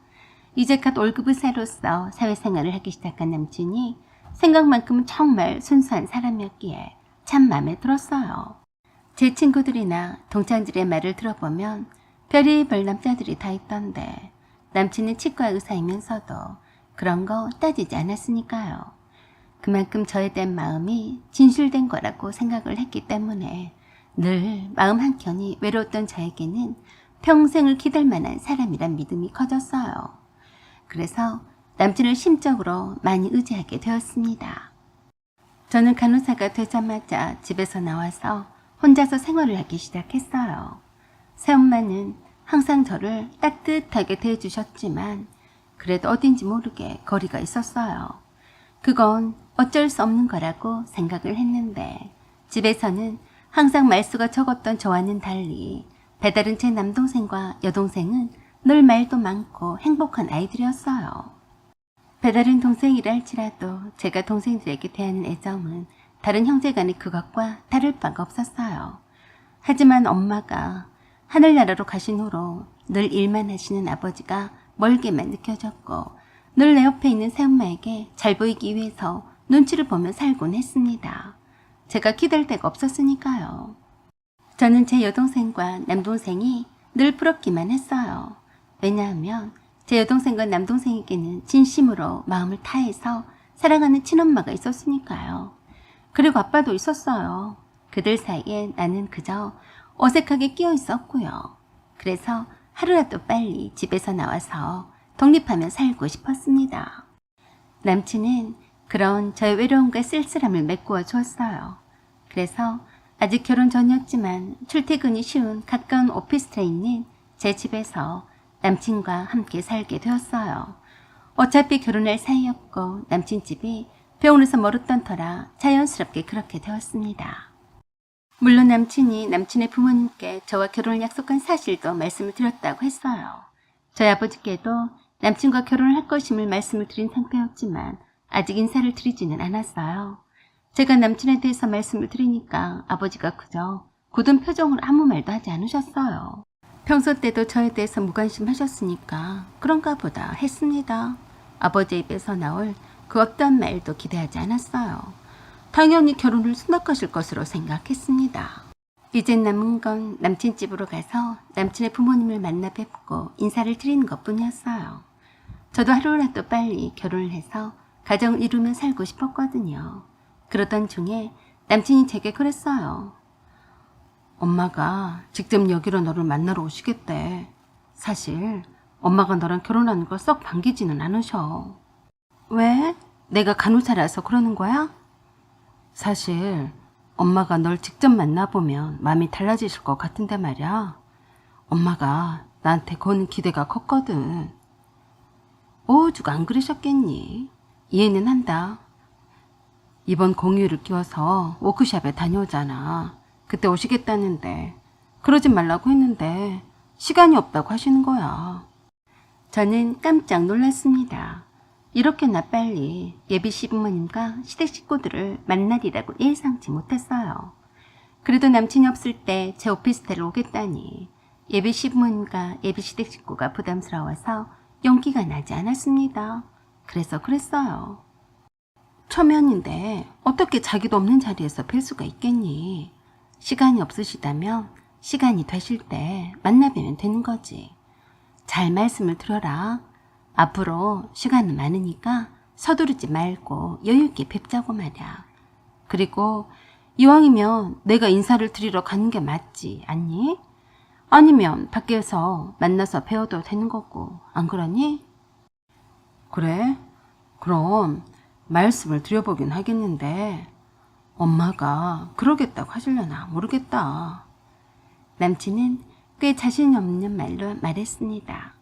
이제 갓 월급 의사로서 사회생활을 하기 시작한 남친이 생각만큼은 정말 순수한 사람이었기에 참 마음에 들었어요. 제 친구들이나 동창들의 말을 들어보면 별의별 남자들이 다 있던데 남친은 치과 의사이면서도 그런 거 따지지 않았으니까요. 그만큼 저에 대한 마음이 진실된 거라고 생각을 했기 때문에 늘 마음 한켠이 외로웠던 저에게는 평생을 기댈 만한 사람이란 믿음이 커졌어요. 그래서 남친을 심적으로 많이 의지하게 되었습니다. 저는 간호사가 되자마자 집에서 나와서 혼자서 생활을 하기 시작했어요. 새엄마는 항상 저를 따뜻하게 대해주셨지만 그래도 어딘지 모르게 거리가 있었어요. 그건 어쩔 수 없는 거라고 생각을 했는데 집에서는 항상 말수가 적었던 저와는 달리 배다른 제 남동생과 여동생은 늘 말도 많고 행복한 아이들이었어요. 배다른 동생이라 할지라도 제가 동생들에게 대하는 애정은 다른 형제간의 그것과 다를 바가 없었어요. 하지만 엄마가 하늘나라로 가신 후로 늘 일만 하시는 아버지가 멀게만 느껴졌고 늘 내 옆에 있는 새엄마에게 잘 보이기 위해서 눈치를 보며 살곤 했습니다. 제가 기댈 데가 없었으니까요. 저는 제 여동생과 남동생이 늘 부럽기만 했어요. 왜냐하면 제 여동생과 남동생에게는 진심으로 마음을 다해서 사랑하는 친엄마가 있었으니까요. 그리고 아빠도 있었어요. 그들 사이에 나는 그저 어색하게 끼어 있었고요. 그래서 하루라도 빨리 집에서 나와서 독립하며 살고 싶었습니다. 남친은 그런 저의 외로움과 쓸쓸함을 메꾸어 주었어요. 그래서 아직 결혼 전이었지만 출퇴근이 쉬운 가까운 오피스텔에 있는 제 집에서 남친과 함께 살게 되었어요. 어차피 결혼할 사이였고 남친 집이 병원에서 멀었던 터라 자연스럽게 그렇게 되었습니다. 물론 남친이 남친의 부모님께 저와 결혼을 약속한 사실도 말씀을 드렸다고 했어요. 저희 아버지께도 남친과 결혼을 할 것임을 말씀을 드린 상태였지만 아직 인사를 드리지는 않았어요. 제가 남친에 대해서 말씀을 드리니까 아버지가 그저 굳은 표정으로 아무 말도 하지 않으셨어요. 평소 때도 저에 대해서 무관심하셨으니까 그런가 보다 했습니다. 아버지 입에서 나올 그 어떤 말도 기대하지 않았어요. 당연히 결혼을 수락하실 것으로 생각했습니다. 이젠 남은 건 남친 집으로 가서 남친의 부모님을 만나 뵙고 인사를 드리는 것뿐이었어요. 저도 하루라도 빨리 결혼을 해서 가정을 이루며 살고 싶었거든요. 그러던 중에 남친이 제게 그랬어요. 엄마가 직접 여기로 너를 만나러 오시겠대. 사실 엄마가 너랑 결혼하는 걸 썩 반기지는 않으셔. 왜? 내가 간호사라서 그러는 거야? 사실 엄마가 널 직접 만나보면 마음이 달라지실 것 같은데 말이야. 엄마가 나한테 거는 기대가 컸거든. 오죽 안 그러셨겠니? 이해는 한다. 이번 공휴일을 끼워서 워크숍에 다녀오잖아. 그때 오시겠다는데 그러지 말라고 했는데 시간이 없다고 하시는 거야. 저는 깜짝 놀랐습니다. 이렇게나 빨리 예비 시부모님과 시댁 식구들을 만나리라고 예상치 못했어요. 그래도 남친이 없을 때 제 오피스텔을 오겠다니 예비 시부모님과 예비 시댁 식구가 부담스러워서 용기가 나지 않았습니다. 그래서 그랬어요. 초면인데 어떻게 자기도 없는 자리에서 뵐 수가 있겠니? 시간이 없으시다면 시간이 되실 때 만나뵈면 되는 거지. 잘 말씀을 드려라. 앞으로 시간은 많으니까 서두르지 말고 여유있게 뵙자고 말이야. 그리고 이왕이면 내가 인사를 드리러 가는 게 맞지 않니? 아니면 밖에서 만나서 배워도 되는 거고, 안 그러니? 그래? 그럼 말씀을 드려보긴 하겠는데 엄마가 그러겠다고 하시려나 모르겠다. 남친은 꽤 자신이 없는 말로 말했습니다.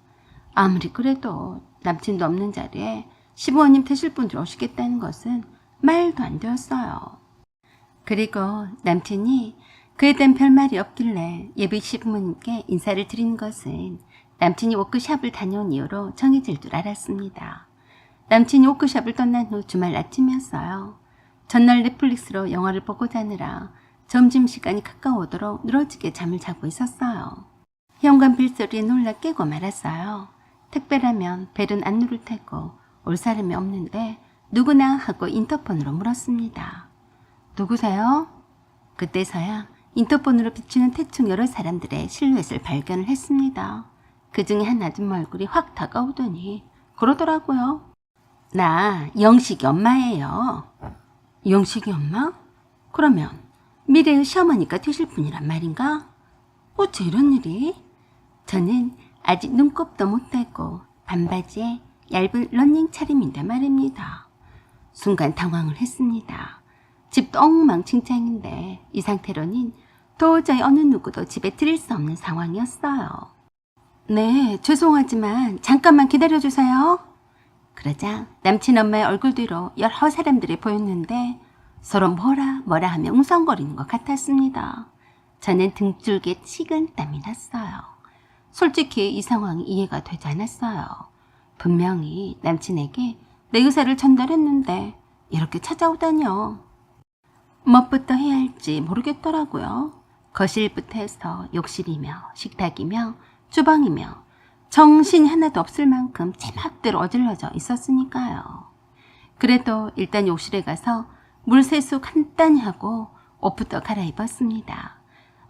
아무리 그래도 남친도 없는 자리에 시부모님 되실 분들 오시겠다는 것은 말도 안 되었어요. 그리고 남친이 그에 대한 별말이 없길래 예비 시부모님께 인사를 드리는 것은 남친이 워크숍을 다녀온 이후로 정해질 줄 알았습니다. 남친이 워크숍을 떠난 후 주말 아침이었어요. 전날 넷플릭스로 영화를 보고 자느라 점심시간이 가까워오도록 늘어지게 잠을 자고 있었어요. 현관 벨소리에 놀라 깨고 말았어요. 택배라면 벨은 안 누를 테고 올 사람이 없는데 누구나 하고 인터폰으로 물었습니다. 누구세요? 그때서야 인터폰으로 비추는 대충 여러 사람들의 실루엣을 발견을 했습니다. 그 중에 한 아줌마 얼굴이 확 다가오더니 그러더라고요. 나 영식이 엄마예요. 영식이 엄마? 그러면 미래의 시어머니가 되실 분이란 말인가? 어째 이런 일이? 저는 아직 눈곱도 못 떼고 반바지에 얇은 러닝 차림인데 말입니다. 순간 당황을 했습니다. 집도 엉망진창인데 이 상태로는 도저히 어느 누구도 집에 들일 수 없는 상황이었어요. 네, 죄송하지만 잠깐만 기다려주세요. 그러자 남친 엄마의 얼굴 뒤로 여러 사람들이 보였는데 서로 뭐라 하며 웅성거리는 것 같았습니다. 저는 등줄기에 식은땀이 났어요. 솔직히 이 상황이 이해가 되지 않았어요. 분명히 남친에게 내 의사를 전달했는데 이렇게 찾아오다뇨. 무엇부터 해야 할지 모르겠더라고요. 거실부터 해서 욕실이며 식탁이며 주방이며 정신이 하나도 없을 만큼 제멋대로 어질러져 있었으니까요. 그래도 일단 욕실에 가서 물 세수 간단히 하고 옷부터 갈아입었습니다.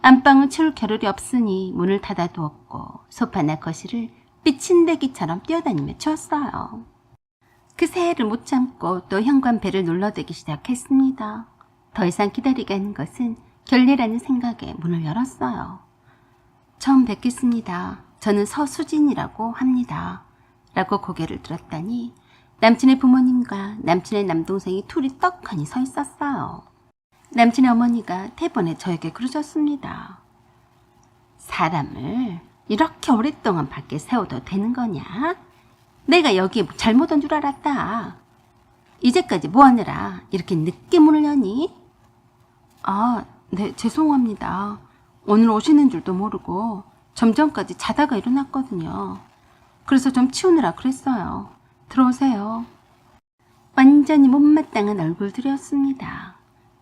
안방은 치울 겨를이 없으니 문을 닫아두었고 소파나 거실을 삐친대기처럼 뛰어다니며 치웠어요. 그 새해를 못 참고 또 현관벨을 눌러대기 시작했습니다. 더 이상 기다리게 하는 것은 결례라는 생각에 문을 열었어요. 처음 뵙겠습니다. 저는 서수진이라고 합니다. 라고 고개를 들었더니 남친의 부모님과 남친의 남동생이 둘이 떡하니 서 있었어요. 남친의 어머니가 대번에 저에게 그러셨습니다. 사람을 이렇게 오랫동안 밖에 세워도 되는 거냐? 내가 여기에 잘못 온 줄 알았다. 이제까지 뭐 하느라 이렇게 늦게 문을 여니? 아, 네, 죄송합니다. 오늘 오시는 줄도 모르고 좀 전까지 자다가 일어났거든요. 그래서 좀 치우느라 그랬어요. 들어오세요. 완전히 못마땅한 얼굴들이었습니다.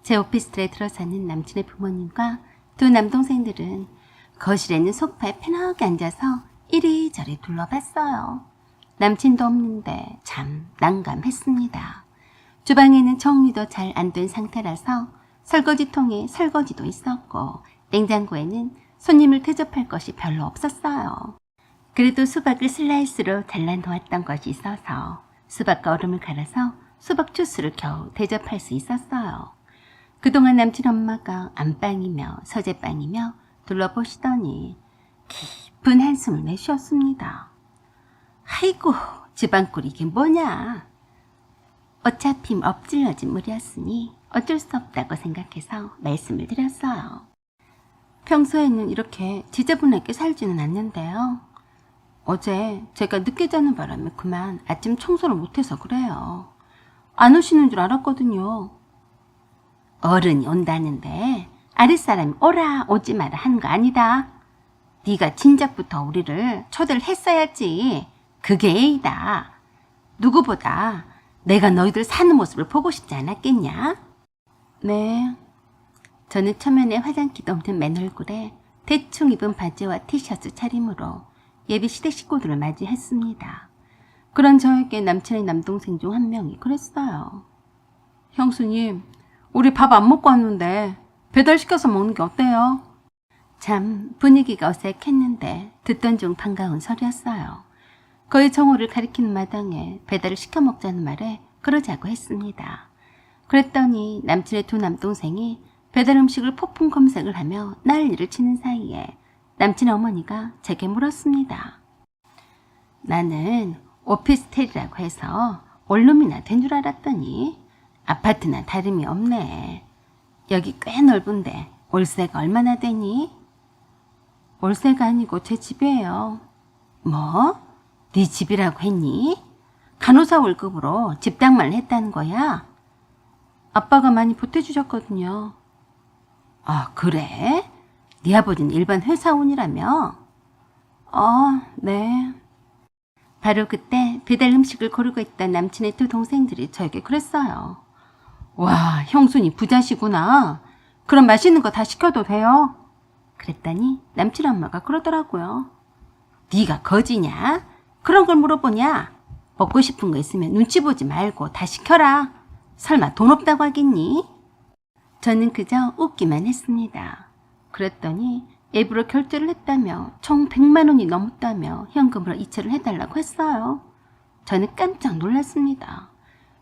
제 오피스텔에 들어서는 남친의 부모님과 두 남동생들은 거실에 있는 소파에 편하게 앉아서 이리저리 둘러봤어요. 남친도 없는데 참 난감했습니다. 주방에는 정리도 잘 안 된 상태라서 설거지통에 설거지도 있었고 냉장고에는 손님을 대접할 것이 별로 없었어요. 그래도 수박을 슬라이스로 잘라놓았던 것이 있어서 수박과 얼음을 갈아서 수박 주스를 겨우 대접할 수 있었어요. 그동안 남친 엄마가 안방이며 서재방이며 둘러보시더니 깊은 한숨을 내쉬었습니다. 아이고, 집안꼴이 이게 뭐냐. 어차피 엎질러진 물이었으니 어쩔 수 없다고 생각해서 말씀을 드렸어요. 평소에는 이렇게 지저분하게 살지는 않는데요. 어제 제가 늦게 자는 바람에 그만 아침 청소를 못해서 그래요. 안 오시는 줄 알았거든요. 어른이 온다는데 아랫사람이 오라 오지 마라 하는 거 아니다. 네가 진작부터 우리를 초대를 했어야지. 그게 A다. 누구보다 내가 너희들 사는 모습을 보고 싶지 않았겠냐? 네. 저는 처면에 화장기도 없는 맨 얼굴에 대충 입은 바지와 티셔츠 차림으로 예비 시댁 식구들을 맞이했습니다. 그런 저에게 남친의 남동생 중 한 명이 그랬어요. 형수님, 우리 밥 안 먹고 왔는데 배달시켜서 먹는 게 어때요? 참 분위기가 어색했는데 듣던 중 반가운 소리였어요. 그의 정호를 가리키는 마당에 배달을 시켜 먹자는 말에 그러자고 했습니다. 그랬더니 남친의 두 남동생이 배달 음식을 폭풍 검색을 하며 난리를 치는 사이에 남친의 어머니가 제게 물었습니다. 나는 오피스텔이라고 해서 원룸이나 된 줄 알았더니 아파트나 다름이 없네. 여기 꽤 넓은데 월세가 얼마나 되니? 월세가 아니고 제 집이에요. 뭐? 네 집이라고 했니? 간호사 월급으로 집당만을 했다는 거야? 아빠가 많이 보태주셨거든요. 아, 그래? 네 아버지는 일반 회사원이라며? 네. 바로 그때 배달 음식을 고르고 있던 남친의 두 동생들이 저에게 그랬어요. 와, 형수님 부자시구나. 그럼 맛있는 거 다 시켜도 돼요? 그랬더니 남친 엄마가 그러더라고요. 네가 거지냐? 그런 걸 물어보냐? 먹고 싶은 거 있으면 눈치 보지 말고 다 시켜라. 설마 돈 없다고 하겠니? 저는 그저 웃기만 했습니다. 그랬더니 앱으로 결제를 했다며 총 100만 원이 넘었다며 현금으로 이체를 해달라고 했어요. 저는 깜짝 놀랐습니다.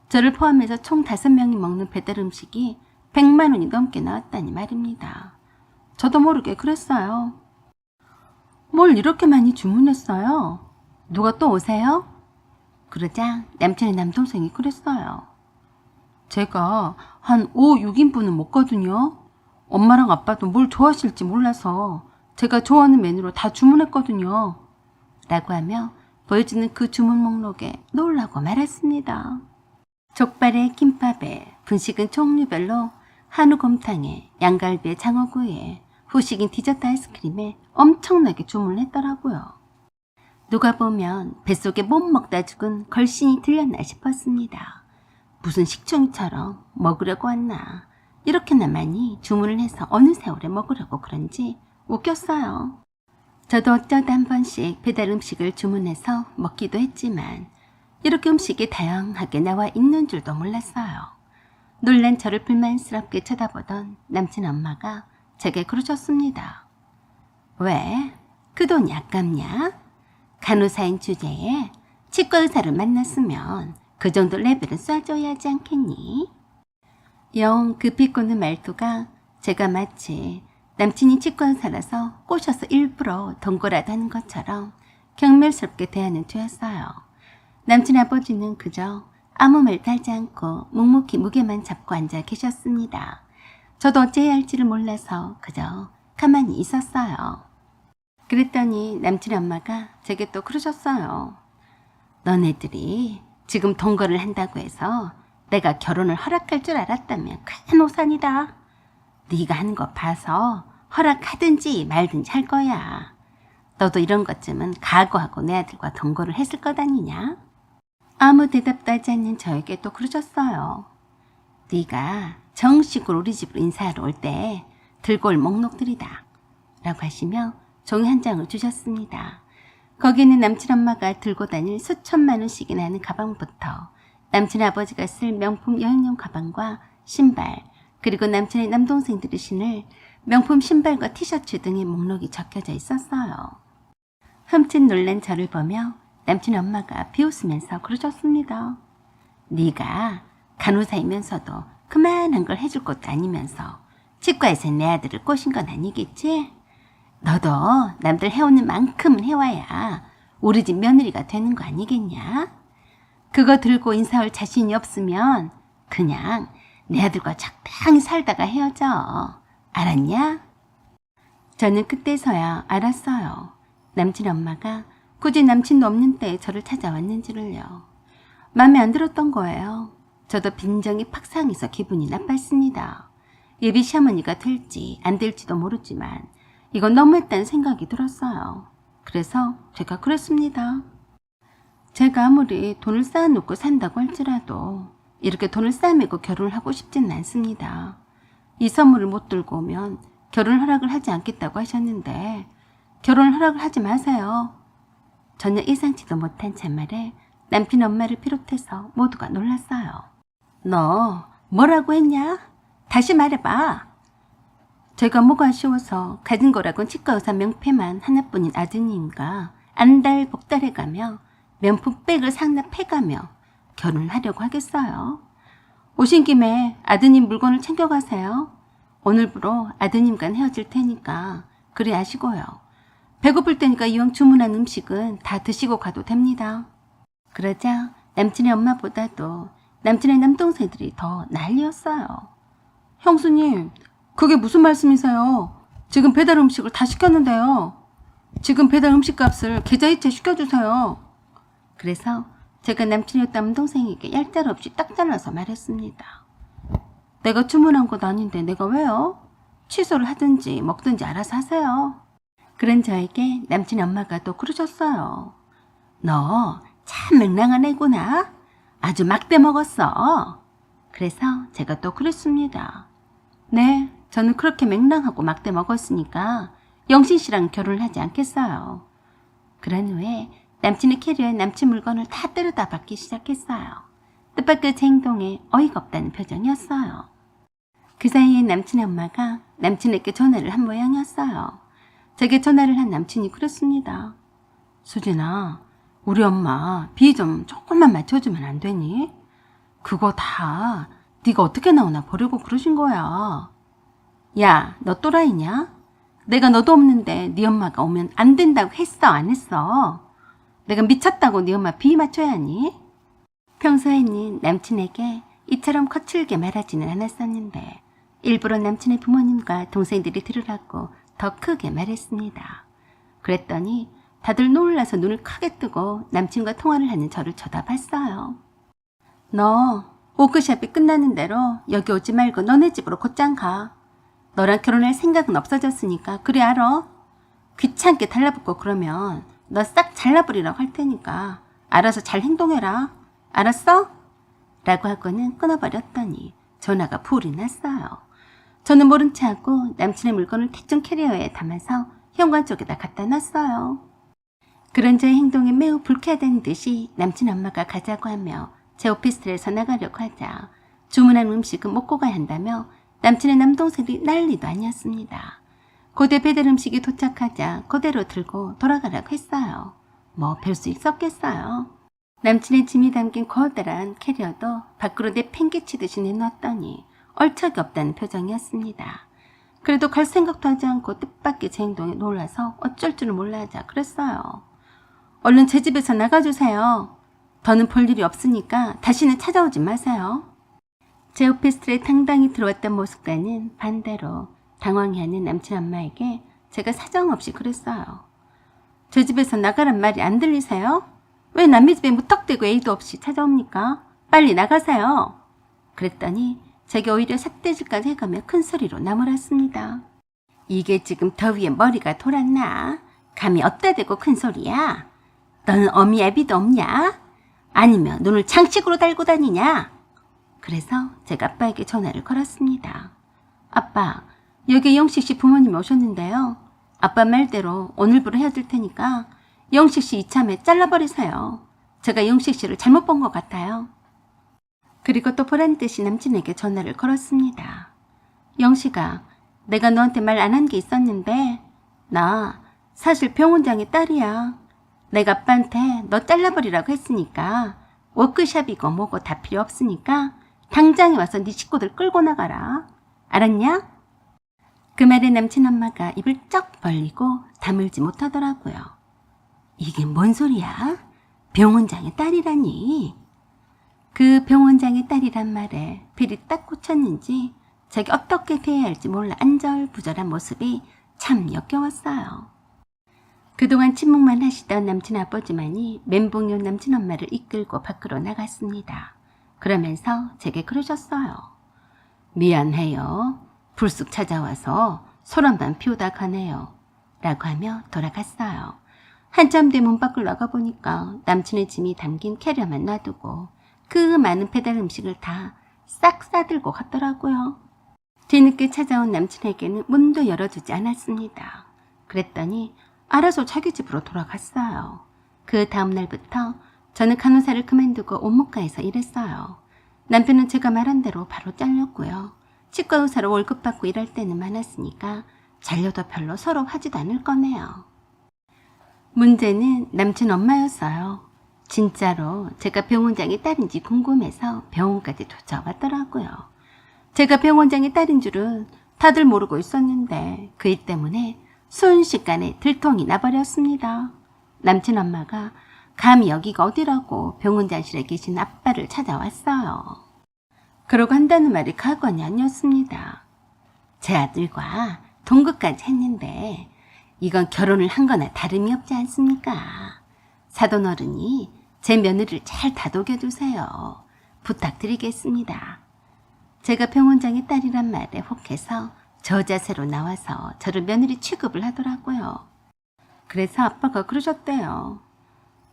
저를 포함해서 총 5명이 먹는 배달 음식이 100만 원이 넘게 나왔다니 말입니다. 저도 모르게 그랬어요. 뭘 이렇게 많이 주문했어요? 누가 또 오세요? 그러자 남친의 남동생이 그랬어요. 제가 한 5, 6인분은 먹거든요. 엄마랑 아빠도 뭘 좋아하실지 몰라서 제가 좋아하는 메뉴로 다 주문했거든요. 라고 하며 보여주는 그 주문 목록에 놀라고 말았습니다. 족발에 김밥에 분식은 종류별로 한우곰탕에 양갈비에 장어구이에 후식인 디저트 아이스크림에 엄청나게 주문을 했더라고요. 누가 보면 뱃속에 못 먹다 죽은 걸신이 들렸나 싶었습니다. 무슨 식충이처럼 먹으려고 왔나. 이렇게나 많이 주문을 해서 어느 세월에 먹으려고 그런지 웃겼어요. 저도 어쩌다 한 번씩 배달 음식을 주문해서 먹기도 했지만 이렇게 음식이 다양하게 나와 있는 줄도 몰랐어요. 놀란 저를 불만스럽게 쳐다보던 남친 엄마가 제게 그러셨습니다. 왜? 그 돈이 아깝냐? 간호사인 주제에 치과 의사를 만났으면 그 정도 레벨은 쏴줘야 하지 않겠니? 영 그 비꼬는 말투가 제가 마치 남친이 치과 의사라서 꼬셔서 일부러 동거라도 하는 것처럼 경멸스럽게 대하는 투였어요. 남친 아버지는 그저 아무 말도 하지 않고 묵묵히 무게만 잡고 앉아 계셨습니다. 저도 어찌해야 할지를 몰라서 그저 가만히 있었어요. 그랬더니 남친 엄마가 제게 또 그러셨어요. 너네들이 지금 동거를 한다고 해서 내가 결혼을 허락할 줄 알았다면 큰 오산이다. 네가 하는 거 봐서 허락하든지 말든지 할 거야. 너도 이런 것쯤은 각오하고 내 아들과 동거를 했을 것 아니냐? 아무 대답도 하지 않는 저에게 또 그러셨어요. 네가 정식으로 우리 집으로 인사하러 올 때 들고 올 목록들이다. 라고 하시며 종이 한 장을 주셨습니다. 거기는 남친 엄마가 들고 다닐 수천만 원씩이나 하는 가방부터 남친 아버지가 쓸 명품 여행용 가방과 신발, 그리고 남친의 남동생들이 신을 명품 신발과 티셔츠 등의 목록이 적혀져 있었어요. 흠칫 놀란 저를 보며 남친 엄마가 비웃으면서 그러셨습니다. 네가 간호사이면서도 그만한 걸 해줄 것도 아니면서 치과에서 내 아들을 꼬신 건 아니겠지? 너도 남들 해오는 만큼은 해와야 우리 집 며느리가 되는 거 아니겠냐? 그거 들고 인사할 자신이 없으면 그냥 내 아들과 적당히 살다가 헤어져. 알았냐? 저는 그때서야 알았어요. 남친 엄마가 굳이 남친도 없는 때에 저를 찾아왔는지를요. 마음에 안 들었던 거예요. 저도 빈정이 팍 상해서 기분이 나빴습니다. 예비 시어머니가 될지 안 될지도 모르지만 이건 너무했다는 생각이 들었어요. 그래서 제가 그랬습니다. 제가 아무리 돈을 쌓아놓고 산다고 할지라도 이렇게 돈을 쌓아매고 결혼을 하고 싶지는 않습니다. 이 선물을 못 들고 오면 결혼 허락을 하지 않겠다고 하셨는데 결혼 허락을 하지 마세요. 전혀 예상치도 못한 참말에 남편 엄마를 비롯해서 모두가 놀랐어요. 너 뭐라고 했냐? 다시 말해봐. 제가 뭐가 아쉬워서 가진 거라곤 치과의사 명패만 하나뿐인 아드님과 안달복달해가며 명품백을 상납해가며 결혼을 하려고 하겠어요. 오신 김에 아드님 물건을 챙겨가세요. 오늘부로 아드님과 헤어질 테니까 그리 아시고요. 배고플 테니까 이왕 주문한 음식은 다 드시고 가도 됩니다. 그러자 남친의 엄마보다도 남친의 남동생들이 더 난리였어요. 형수님, 그게 무슨 말씀이세요? 지금 배달 음식을 다 시켰는데요. 지금 배달 음식 값을 계좌이체 시켜주세요. 그래서 제가 남친의 남동생에게 얄짤 없이 딱 잘라서 말했습니다. 내가 주문한 것도 아닌데 내가 왜요? 취소를 하든지 먹든지 알아서 하세요. 그런 저에게 남친 엄마가 또 그러셨어요. 너 참 맹랑한 애구나. 아주 막대 먹었어. 그래서 제가 또 그랬습니다. 네, 저는 그렇게 맹랑하고 막대 먹었으니까 영신 씨랑 결혼을 하지 않겠어요. 그런 후에 남친의 캐리어에 남친 물건을 다 때려다 받기 시작했어요. 뜻밖의 제 행동에 어이가 없다는 표정이었어요. 그 사이에 남친의 엄마가 남친에게 전화를 한 모양이었어요. 제게 전화를 한 남친이 그랬습니다. 수진아, 우리 엄마 비 좀 조금만 맞춰주면 안 되니? 그거 다 네가 어떻게 나오나 보려고 그러신 거야. 야, 너 또라이냐? 내가 너도 없는데 네 엄마가 오면 안 된다고 했어, 안 했어? 내가 미쳤다고 네 엄마 비 맞춰야 하니? 평소에는 남친에게 이처럼 거칠게 말하지는 않았었는데 일부러 남친의 부모님과 동생들이 들으라고 더 크게 말했습니다. 그랬더니 다들 놀라서 눈을 크게 뜨고 남친과 통화를 하는 저를 쳐다봤어요. 너 워크숍이 끝나는 대로 여기 오지 말고 너네 집으로 곧장 가. 너랑 결혼할 생각은 없어졌으니까 그래 알아. 귀찮게 달라붙고 그러면 너 싹 잘라버리라고 할 테니까 알아서 잘 행동해라. 알았어? 라고 하고는 끊어버렸더니 전화가 불이 났어요. 저는 모른 체 하고 남친의 물건을 대충 캐리어에 담아서 현관 쪽에다 갖다 놨어요. 그런 저의 행동에 매우 불쾌하다는 듯이 남친 엄마가 가자고 하며 제 오피스텔에서 나가려고 하자 주문한 음식은 먹고 가야 한다며 남친의 남동생이 난리도 아니었습니다. 고대 배달 음식이 도착하자 그대로 들고 돌아가라고 했어요. 뭐 별 수 있었겠어요. 남친의 짐이 담긴 커다란 캐리어도 밖으로 내팽개치듯이 내놨더니 얼척이 없다는 표정이었습니다. 그래도 갈 생각도 하지 않고 뜻밖의 제 행동에 놀라서 어쩔 줄을 몰라하자 그랬어요. 얼른 제 집에서 나가주세요. 더는 볼 일이 없으니까 다시는 찾아오지 마세요. 제 오피스텔에 당당히 들어왔던 모습과는 반대로 당황해하는 남친 엄마에게 제가 사정없이 그랬어요. 제 집에서 나가란 말이 안 들리세요? 왜 남의 집에 무턱대고 예의도 없이 찾아옵니까? 빨리 나가세요. 그랬더니 제게 오히려 삿대질까지 해가며 큰 소리로 나무랐습니다. 이게 지금 더위에 머리가 돌았나? 감히 어디다 대고 큰 소리야? 너는 어미 애비도 없냐? 아니면 눈을 장식으로 달고 다니냐? 그래서 제가 아빠에게 전화를 걸었습니다. 아빠, 여기 영식 씨 부모님이 오셨는데요. 아빠 말대로 오늘부로 헤어질 테니까 영식 씨 이참에 잘라버리세요. 제가 영식 씨를 잘못 본 것 같아요. 그리고 또 보란 듯이 남친에게 전화를 걸었습니다. 영식아, 내가 너한테 말 안 한 게 있었는데 나 사실 병원장의 딸이야. 내가 아빠한테 너 잘라버리라고 했으니까 워크샵이고 뭐고 다 필요 없으니까 당장에 와서 네 식구들 끌고 나가라. 알았냐? 그 말에 남친 엄마가 입을 쩍 벌리고 다물지 못하더라고요. 이게 뭔 소리야? 병원장의 딸이라니. 그 병원장의 딸이란 말에 필이 딱 꽂혔는지 자기 어떻게 대해야 할지 몰라 안절부절한 모습이 참 역겨웠어요. 그동안 침묵만 하시던 남친 아버지만이 멘붕이 온 남친 엄마를 이끌고 밖으로 나갔습니다. 그러면서 제게 그러셨어요. 미안해요. 불쑥 찾아와서 소란만 피우다 가네요. 라고 하며 돌아갔어요. 한참 뒤 문 밖을 나가보니까 남친의 짐이 담긴 캐리어만 놔두고 그 많은 배달 음식을 다 싹 싸들고 갔더라고요. 뒤늦게 찾아온 남친에게는 문도 열어주지 않았습니다. 그랬더니 알아서 자기 집으로 돌아갔어요. 그 다음 날부터 저는 간호사를 그만두고 온목가에서 일했어요. 남편은 제가 말한 대로 바로 잘렸고요. 치과 의사로 월급 받고 일할 때는 많았으니까 잘려도 별로 서로 하지도 않을 거네요. 문제는 남친 엄마였어요. 진짜로 제가 병원장의 딸인지 궁금해서 병원까지 쫓아왔더라고요. 제가 병원장의 딸인 줄은 다들 모르고 있었는데 그 일 때문에 순식간에 들통이 나버렸습니다. 남친 엄마가 감히 여기가 어디라고 병원장실에 계신 아빠를 찾아왔어요. 그러고 한다는 말이 가관이 아니었습니다. 제 아들과 동거까지 했는데 이건 결혼을 한 거나 다름이 없지 않습니까? 사돈 어른이 제 며느리를 잘 다독여주세요. 부탁드리겠습니다. 제가 병원장의 딸이란 말에 혹해서 저 자세로 나와서 저를 며느리 취급을 하더라고요. 그래서 아빠가 그러셨대요.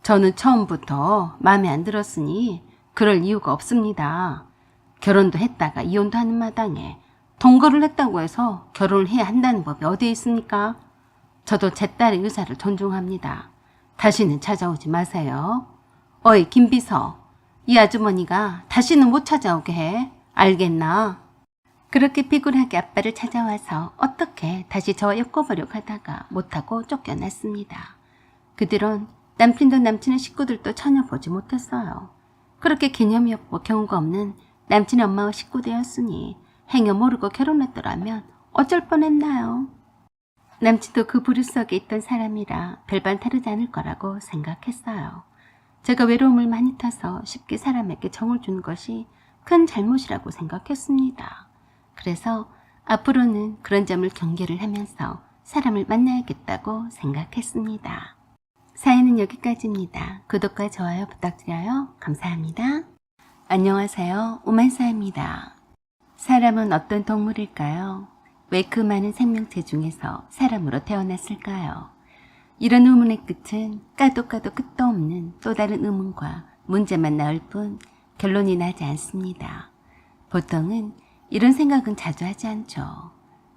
저는 처음부터 마음에 안 들었으니 그럴 이유가 없습니다. 결혼도 했다가 이혼도 하는 마당에 동거를 했다고 해서 결혼을 해야 한다는 법이 어디에 있습니까? 저도 제 딸의 의사를 존중합니다. 다시는 찾아오지 마세요. 어이 김비서, 이 아주머니가 다시는 못 찾아오게 해. 알겠나? 그렇게 비굴하게 아빠를 찾아와서 어떻게 다시 저와 엮어보려고 하다가 못하고 쫓겨났습니다. 그 뒤론 남편도 남친의 식구들도 전혀 보지 못했어요. 그렇게 개념이 없고 경우가 없는 남친의 엄마와 식구되었으니 행여 모르고 결혼했더라면 어쩔 뻔했나요? 남친도 그 부류 속에 있던 사람이라 별반 다르지 않을 거라고 생각했어요. 제가 외로움을 많이 타서 쉽게 사람에게 정을 준 것이 큰 잘못이라고 생각했습니다. 그래서 앞으로는 그런 점을 경계를 하면서 사람을 만나야겠다고 생각했습니다. 사연은 여기까지입니다. 구독과 좋아요 부탁드려요. 감사합니다. 안녕하세요. 오만사입니다. 사람은 어떤 동물일까요? 왜 그 많은 생명체 중에서 사람으로 태어났을까요? 이런 의문의 끝은 까도 끝도 없는 또 다른 의문과 문제만 나올 뿐 결론이 나지 않습니다. 보통은 이런 생각은 자주 하지 않죠.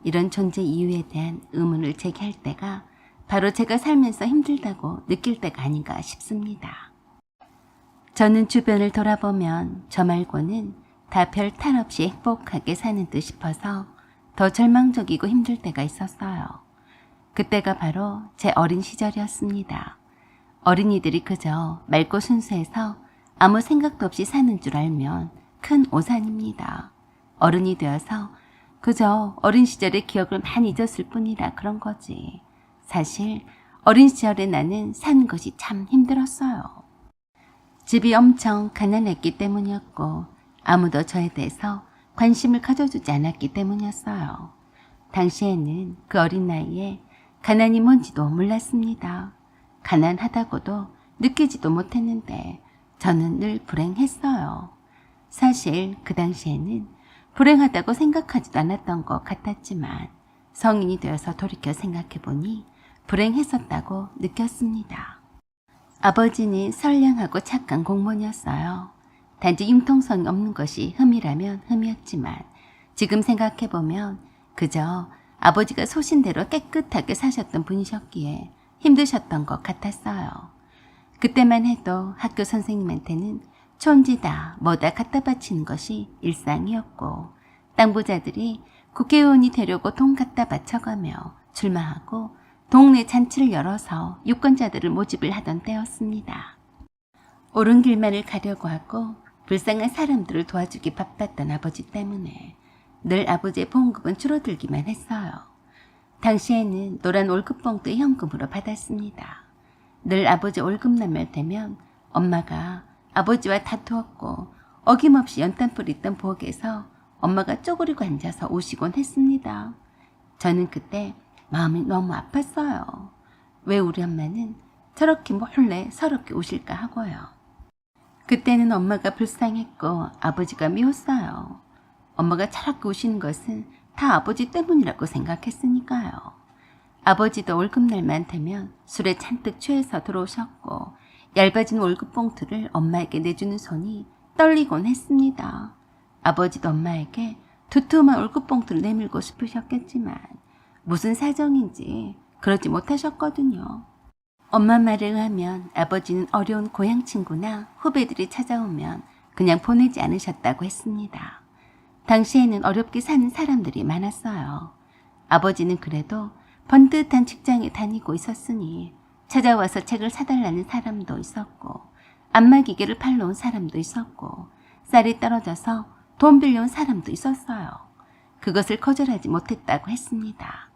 이런 존재 이유에 대한 의문을 제기할 때가 바로 제가 살면서 힘들다고 느낄 때가 아닌가 싶습니다. 저는 주변을 돌아보면 저 말고는 다 별 탈 없이 행복하게 사는 듯 싶어서 더 절망적이고 힘들 때가 있었어요. 그때가 바로 제 어린 시절이었습니다. 어린이들이 그저 맑고 순수해서 아무 생각도 없이 사는 줄 알면 큰 오산입니다. 어른이 되어서 그저 어린 시절의 기억을 많이 잊었을 뿐이라 그런 거지. 사실 어린 시절에 나는 사는 것이 참 힘들었어요. 집이 엄청 가난했기 때문이었고 아무도 저에 대해서 관심을 가져주지 않았기 때문이었어요. 당시에는 그 어린 나이에 가난이 뭔지도 몰랐습니다. 가난하다고도 느끼지도 못했는데 저는 늘 불행했어요. 사실 그 당시에는 불행하다고 생각하지도 않았던 것 같았지만 성인이 되어서 돌이켜 생각해보니 불행했었다고 느꼈습니다. 아버지는 선량하고 착한 공무원이었어요. 단지 융통성이 없는 것이 흠이라면 흠이었지만 지금 생각해보면 그저 아버지가 소신대로 깨끗하게 사셨던 분이셨기에 힘드셨던 것 같았어요. 그때만 해도 학교 선생님한테는 촌지다 뭐다 갖다 바치는 것이 일상이었고 땅 부자들이 국회의원이 되려고 돈 갖다 바쳐가며 출마하고 동네 잔치를 열어서 유권자들을 모집을 하던 때였습니다. 옳은 길만을 가려고 하고 불쌍한 사람들을 도와주기 바빴던 아버지 때문에 늘 아버지의 봉급은 줄어들기만 했어요. 당시에는 노란 월급봉투 현금으로 받았습니다. 늘 아버지 월급날만 되면 엄마가 아버지와 다투었고 어김없이 연탄불 있던 부엌에서 엄마가 쪼그리고 앉아서 우시곤 했습니다. 저는 그때 마음이 너무 아팠어요. 왜 우리 엄마는 저렇게 몰래 서럽게 우실까 하고요. 그때는 엄마가 불쌍했고 아버지가 미웠어요. 엄마가 저렇게 우시는 것은 다 아버지 때문이라고 생각했으니까요. 아버지도 월급날만 되면 술에 잔뜩 취해서 들어오셨고 얇아진 월급 봉투를 엄마에게 내주는 손이 떨리곤 했습니다. 아버지도 엄마에게 두툼한 월급 봉투를 내밀고 싶으셨겠지만 무슨 사정인지 그러지 못하셨거든요. 엄마 말에 의하면 아버지는 어려운 고향 친구나 후배들이 찾아오면 그냥 보내지 않으셨다고 했습니다. 당시에는 어렵게 사는 사람들이 많았어요. 아버지는 그래도 번듯한 직장에 다니고 있었으니 찾아와서 책을 사달라는 사람도 있었고 안마기계를 팔러 온 사람도 있었고 쌀이 떨어져서 돈 빌려온 사람도 있었어요. 그것을 거절하지 못했다고 했습니다.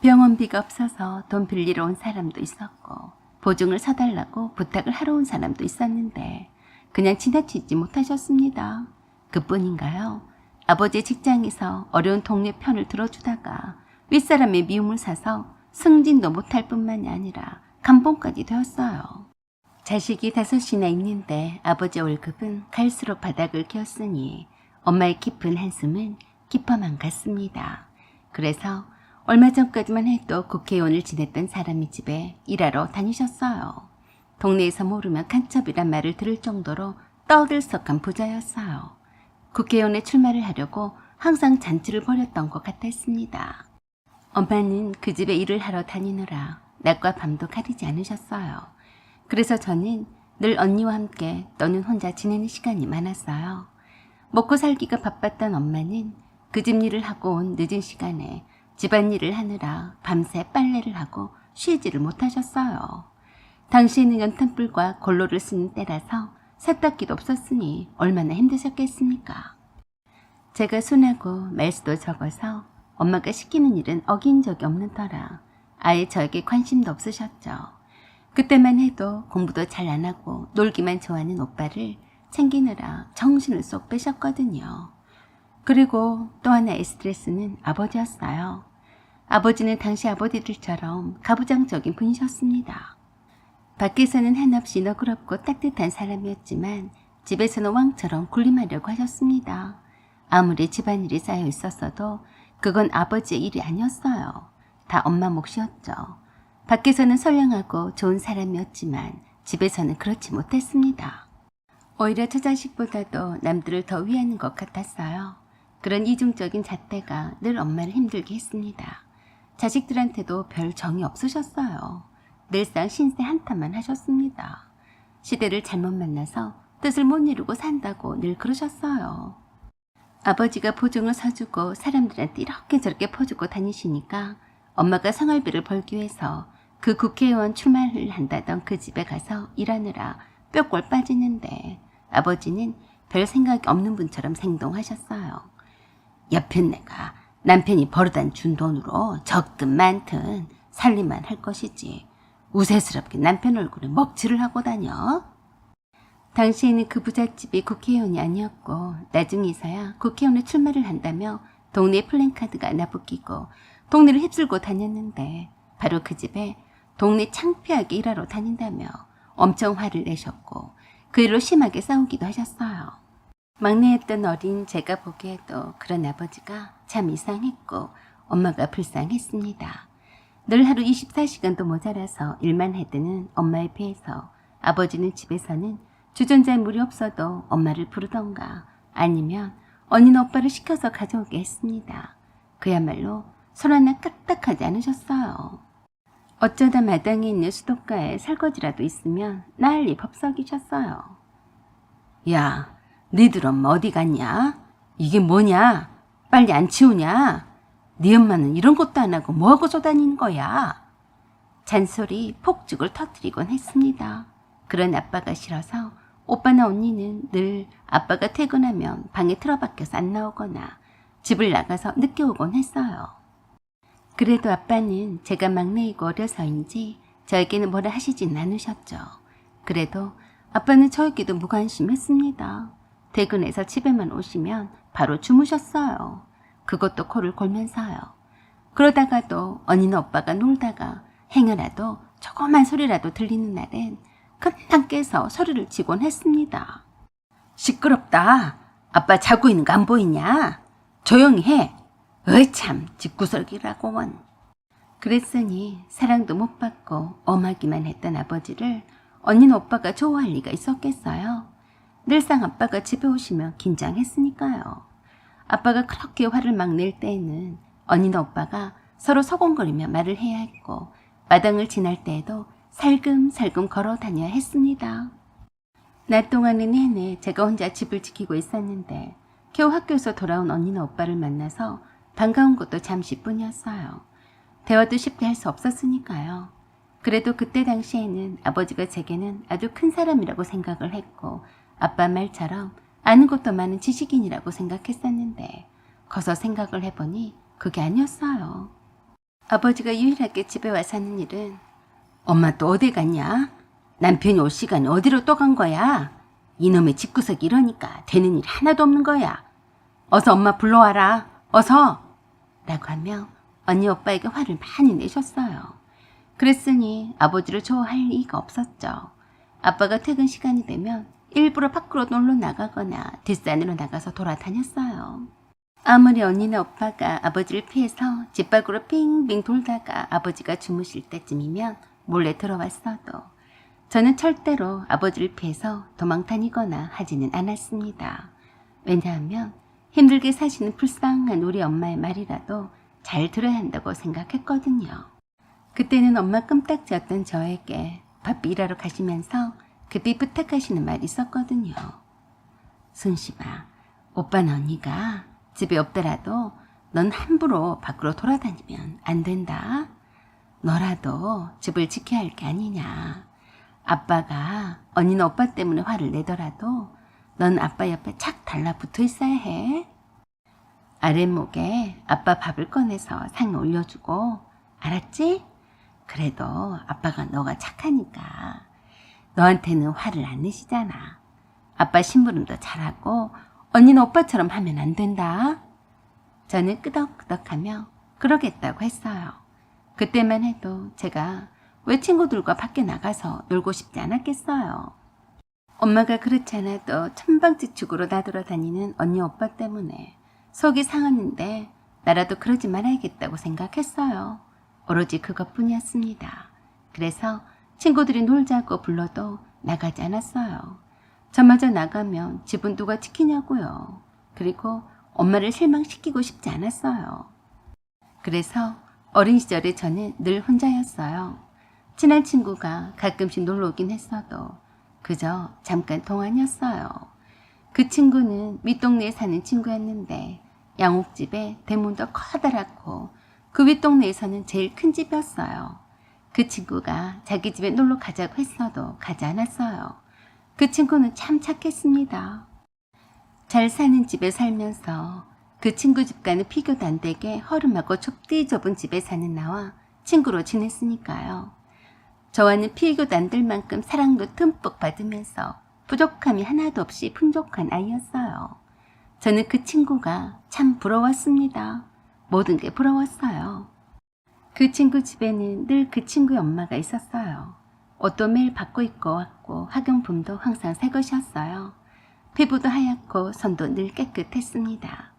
병원비가 없어서 돈 빌리러 온 사람도 있었고 보증을 서달라고 부탁을 하러 온 사람도 있었는데 그냥 지나치지 못하셨습니다. 그뿐인가요? 아버지의 직장에서 어려운 동네 편을 들어주다가 윗사람의 미움을 사서 승진도 못할 뿐만이 아니라 감봉까지 되었어요. 자식이 5이나 있는데 아버지 월급은 갈수록 바닥을 기었으니 엄마의 깊은 한숨은 깊어만 갔습니다. 그래서 얼마 전까지만 해도 국회의원을 지냈던 사람이 집에 일하러 다니셨어요. 동네에서 모르면 간첩이란 말을 들을 정도로 떠들썩한 부자였어요. 국회의원에 출마를 하려고 항상 잔치를 벌였던 것 같았습니다. 엄마는 그 집에 일을 하러 다니느라 낮과 밤도 가리지 않으셨어요. 그래서 저는 늘 언니와 함께 또는 혼자 지내는 시간이 많았어요. 먹고 살기가 바빴던 엄마는 그 집 일을 하고 온 늦은 시간에 집안일을 하느라 밤새 빨래를 하고 쉬지를 못하셨어요. 당시에는 연탄불과 골로를 쓰는 때라서 세탁기도 없었으니 얼마나 힘드셨겠습니까? 제가 순하고 말수도 적어서 엄마가 시키는 일은 어긴 적이 없는 터라 아예 저에게 관심도 없으셨죠. 그때만 해도 공부도 잘 안 하고 놀기만 좋아하는 오빠를 챙기느라 정신을 쏙 빼셨거든요. 그리고 또 하나의 스트레스는 아버지였어요. 아버지는 당시 아버지들처럼 가부장적인 분이셨습니다. 밖에서는 한없이 너그럽고 따뜻한 사람이었지만 집에서는 왕처럼 군림하려고 하셨습니다. 아무리 집안일이 쌓여 있었어도 그건 아버지의 일이 아니었어요. 다 엄마 몫이었죠. 밖에서는 선량하고 좋은 사람이었지만 집에서는 그렇지 못했습니다. 오히려 저 자식보다도 남들을 더 위하는 것 같았어요. 그런 이중적인 잣대가 늘 엄마를 힘들게 했습니다. 자식들한테도 별 정이 없으셨어요. 늘상 신세 한탄만 하셨습니다. 시대를 잘못 만나서 뜻을 못 이루고 산다고 늘 그러셨어요. 아버지가 보증을 서주고 사람들한테 이렇게 저렇게 퍼주고 다니시니까 엄마가 생활비를 벌기 위해서 그 국회의원 출마를 한다던 그 집에 가서 일하느라 뼈골 빠지는데 아버지는 별 생각이 없는 분처럼 생동하셨어요. 옆엔 내가 남편이 버릇안 준 돈으로 적든 많든 살림만 할 것이지 우세스럽게 남편 얼굴에 먹칠을 하고 다녀. 당시에는 그 부잣집이 국회의원이 아니었고 나중에서야 국회의원에 출마를 한다며 동네 플랜카드가 나붙기고 동네를 휩쓸고 다녔는데 바로 그 집에 동네 창피하게 일하러 다닌다며 엄청 화를 내셨고 그 일로 심하게 싸우기도 하셨어요. 막내였던 어린 제가 보기에도 그런 아버지가 참 이상했고 엄마가 불쌍했습니다. 늘 하루 24시간도 모자라서 일만 해드는 엄마에 비해서 아버지는 집에서는 주전자에 물이 없어도 엄마를 부르던가 아니면 언니나 오빠를 시켜서 가져오게 했습니다. 그야말로 손 하나 까딱하지 않으셨어요. 어쩌다 마당에 있는 수도가에 설거지라도 있으면 난리 법석이셨어요. 야, 니들 엄마 어디 갔냐? 이게 뭐냐? 빨리 안 치우냐? 네 엄마는 이런 것도 안 하고 뭐하고 쏘다니는 거야? 잔소리 폭죽을 터뜨리곤 했습니다. 그런 아빠가 싫어서 오빠나 언니는 늘 아빠가 퇴근하면 방에 틀어박혀서 안 나오거나 집을 나가서 늦게 오곤 했어요. 그래도 아빠는 제가 막내이고 어려서인지 저에게는 뭐라 하시진 않으셨죠. 그래도 아빠는 저에게도 무관심했습니다. 퇴근해서 집에만 오시면 바로 주무셨어요. 그것도 코를 골면서요. 그러다가도 언니나 오빠가 놀다가 행여라도 조그만 소리라도 들리는 날엔 금방 깨서 소리를 치곤 했습니다. 시끄럽다. 아빠 자고 있는 거 안 보이냐? 조용히 해. 어이 참 집구석이라고 원. 그랬으니 사랑도 못 받고 엄하기만 했던 아버지를 언니는 오빠가 좋아할 리가 있었겠어요. 늘상 아빠가 집에 오시면 긴장했으니까요. 아빠가 그렇게 화를 막 낼 때에는 언니나 오빠가 서로 서공거리며 말을 해야 했고 마당을 지날 때에도 살금살금 걸어 다녀야 했습니다. 낮 동안은 내내 제가 혼자 집을 지키고 있었는데 겨우 학교에서 돌아온 언니나 오빠를 만나서 반가운 것도 잠시뿐이었어요. 대화도 쉽게 할 수 없었으니까요. 그래도 그때 당시에는 아버지가 제게는 아주 큰 사람이라고 생각을 했고 아빠 말처럼 아는 것도 많은 지식인이라고 생각했었는데 커서 생각을 해보니 그게 아니었어요. 아버지가 유일하게 집에 와서 하는 일은 엄마 또 어디 갔냐? 남편이 올 시간에 어디로 또 간 거야? 이놈의 집구석 이러니까 되는 일 하나도 없는 거야. 어서 엄마 불러와라. 어서! 라고 하며 언니 오빠에게 화를 많이 내셨어요. 그랬으니 아버지를 좋아할 리가 없었죠. 아빠가 퇴근 시간이 되면 일부러 밖으로 놀러 나가거나 뒷산으로 나가서 돌아다녔어요. 아무리 언니나 오빠가 아버지를 피해서 집 밖으로 빙빙 돌다가 아버지가 주무실 때쯤이면 몰래 들어왔어도 저는 절대로 아버지를 피해서 도망다니거나 하지는 않았습니다. 왜냐하면 힘들게 사시는 불쌍한 우리 엄마의 말이라도 잘 들어야 한다고 생각했거든요. 그때는 엄마 끔딱지였던 저에게 바삐 일하러 가시면서 급히 부탁하시는 말이 있었거든요. 순심아, 오빠나 언니가 집에 없더라도 넌 함부로 밖으로 돌아다니면 안 된다. 너라도 집을 지켜야 할 게 아니냐. 아빠가 언니나 오빠 때문에 화를 내더라도 넌 아빠 옆에 착 달라붙어 있어야 해. 아랫목에 아빠 밥을 꺼내서 상에 올려주고 알았지? 그래도 아빠가 너가 착하니까 너한테는 화를 안 내시잖아. 아빠 심부름도 잘하고 언니는 오빠처럼 하면 안 된다. 저는 끄덕끄덕하며 그러겠다고 했어요. 그때만 해도 제가 왜 친구들과 밖에 나가서 놀고 싶지 않았겠어요. 엄마가 그렇지 않아도 천방지축으로 나돌아다니는 언니 오빠 때문에 속이 상했는데 나라도 그러지 말아야겠다고 생각했어요. 오로지 그것뿐이었습니다. 그래서 친구들이 놀자고 불러도 나가지 않았어요. 저마저 나가면 집은 누가 지키냐고요. 그리고 엄마를 실망시키고 싶지 않았어요. 그래서 어린 시절에 저는 늘 혼자였어요. 친한 친구가 가끔씩 놀러 오긴 했어도 그저 잠깐 동안이었어요. 그 친구는 윗동네에 사는 친구였는데 양옥집에 대문도 커다랗고 그 윗동네에서는 제일 큰 집이었어요. 그 친구가 자기 집에 놀러 가자고 했어도 가지 않았어요. 그 친구는 참 착했습니다. 잘 사는 집에 살면서 그 친구 집과는 비교도 안 되게 허름하고 좁디 좁은 집에 사는 나와 친구로 지냈으니까요. 저와는 비교도 안 될 만큼 사랑도 듬뿍 받으면서 부족함이 하나도 없이 풍족한 아이였어요. 저는 그 친구가 참 부러웠습니다. 모든 게 부러웠어요. 그 친구 집에는 늘 그 친구의 엄마가 있었어요. 옷도 매일 바꿔 입고 왔고 학용품도 항상 새 것이었어요. 피부도 하얗고 손도 늘 깨끗했습니다.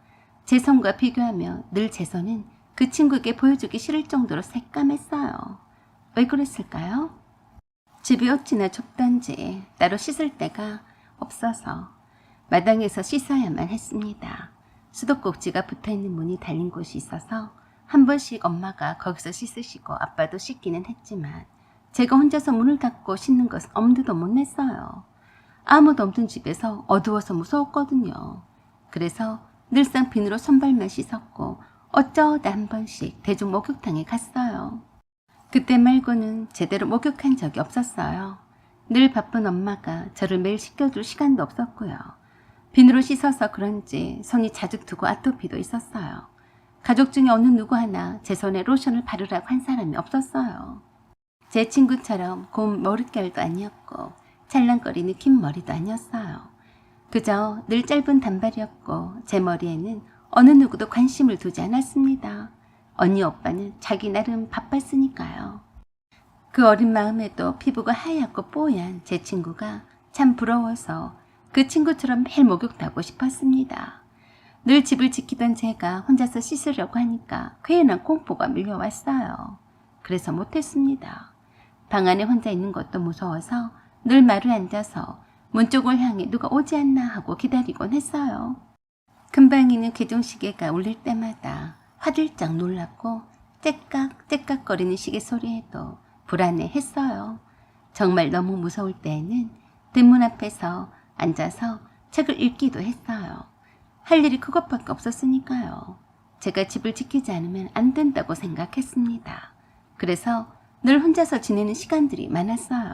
제 손과 비교하며 늘 제 손은 그 친구에게 보여주기 싫을 정도로 새까맸어요. 왜 그랬을까요? 집이 어찌나 좁던지 따로 씻을 데가 없어서 마당에서 씻어야만 했습니다. 수도꼭지가 붙어있는 문이 달린 곳이 있어서 한 번씩 엄마가 거기서 씻으시고 아빠도 씻기는 했지만 제가 혼자서 문을 닫고 씻는 것은 엄두도 못 냈어요. 아무도 없는 집에서 어두워서 무서웠거든요. 그래서 늘상 비누로 손발만 씻었고 어쩌다 한 번씩 대중 목욕탕에 갔어요. 그때 말고는 제대로 목욕한 적이 없었어요. 늘 바쁜 엄마가 저를 매일 씻겨줄 시간도 없었고요. 비누로 씻어서 그런지 손이 자주 트고 아토피도 있었어요. 가족 중에 어느 누구 하나 제 손에 로션을 바르라고 한 사람이 없었어요. 제 친구처럼 곰 머릿결도 아니었고 찰랑거리는 긴 머리도 아니었어요. 그저 늘 짧은 단발이었고 제 머리에는 어느 누구도 관심을 두지 않았습니다. 언니 오빠는 자기 나름 바빴으니까요. 그 어린 마음에도 피부가 하얗고 뽀얀 제 친구가 참 부러워서 그 친구처럼 매일 목욕하고 싶었습니다. 늘 집을 지키던 제가 혼자서 씻으려고 하니까 괜한 공포가 밀려왔어요. 그래서 못했습니다. 방 안에 혼자 있는 것도 무서워서 늘 마루에 앉아서 문 쪽을 향해 누가 오지 않나 하고 기다리곤 했어요. 금방이는 개종시계가 울릴 때마다 화들짝 놀랐고 째깍째깍거리는 시계 소리에도 불안해했어요. 정말 너무 무서울 때에는 대문 앞에서 앉아서 책을 읽기도 했어요. 할 일이 그것밖에 없었으니까요. 제가 집을 지키지 않으면 안 된다고 생각했습니다. 그래서 늘 혼자서 지내는 시간들이 많았어요.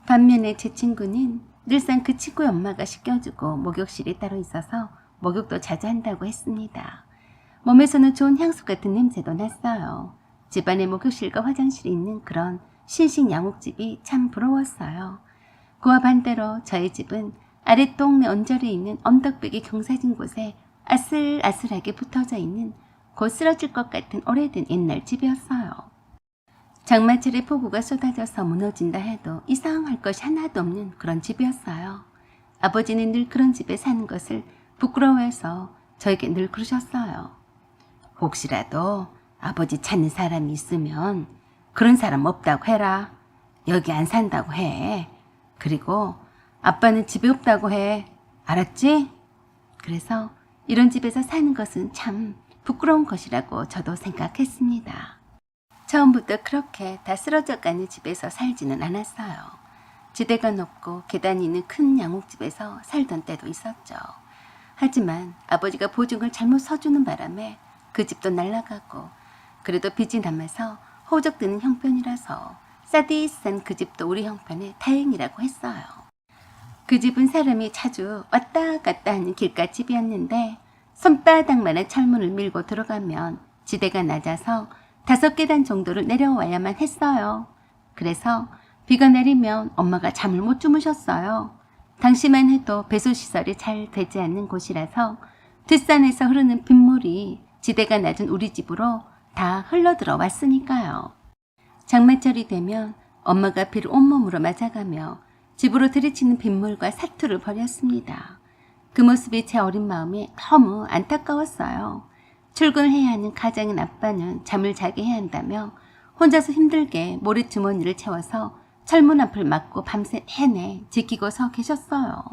반면에 제 친구는 늘상 그 친구의 엄마가 씻겨주고 목욕실이 따로 있어서 목욕도 자주 한다고 했습니다. 몸에서는 좋은 향수 같은 냄새도 났어요. 집안에 목욕실과 화장실이 있는 그런 신식 양옥집이 참 부러웠어요. 그와 반대로 저희 집은 아랫동네 언저리에 있는 언덕배기 경사진 곳에 아슬아슬하게 붙어져 있는 곧 쓰러질 것 같은 오래된 옛날 집이었어요. 장마철에 폭우가 쏟아져서 무너진다 해도 이상할 것이 하나도 없는 그런 집이었어요. 아버지는 늘 그런 집에 사는 것을 부끄러워해서 저에게 늘 그러셨어요. 혹시라도 아버지 찾는 사람이 있으면 그런 사람 없다고 해라. 여기 안 산다고 해. 그리고 아빠는 집에 없다고 해. 알았지? 그래서 이런 집에서 사는 것은 참 부끄러운 것이라고 저도 생각했습니다. 처음부터 그렇게 다 쓰러져가는 집에서 살지는 않았어요. 지대가 높고 계단이 있는 큰 양옥집에서 살던 때도 있었죠. 하지만 아버지가 보증을 잘못 서주는 바람에 그 집도 날아가고 그래도 빚이 남아서 호적드는 형편이라서 싸디싼 그 집도 우리 형편에 다행이라고 했어요. 그 집은 사람이 자주 왔다 갔다 하는 길가집이었는데 손바닥만한 철문을 밀고 들어가면 지대가 낮아서 5계단 정도를 내려와야만 했어요. 그래서 비가 내리면 엄마가 잠을 못 주무셨어요. 당시만 해도 배수시설이 잘 되지 않는 곳이라서 뒷산에서 흐르는 빗물이 지대가 낮은 우리 집으로 다 흘러들어 왔으니까요. 장마철이 되면 엄마가 비를 온몸으로 맞아가며 집으로 들이치는 빗물과 사투를 벌였습니다. 그 모습이 제 어린 마음에 너무 안타까웠어요. 출근을 해야 하는 가장인 아빠는 잠을 자게 해야 한다며 혼자서 힘들게 모래주머니를 채워서 철문 앞을 막고 밤새 내내 지키고 서 계셨어요.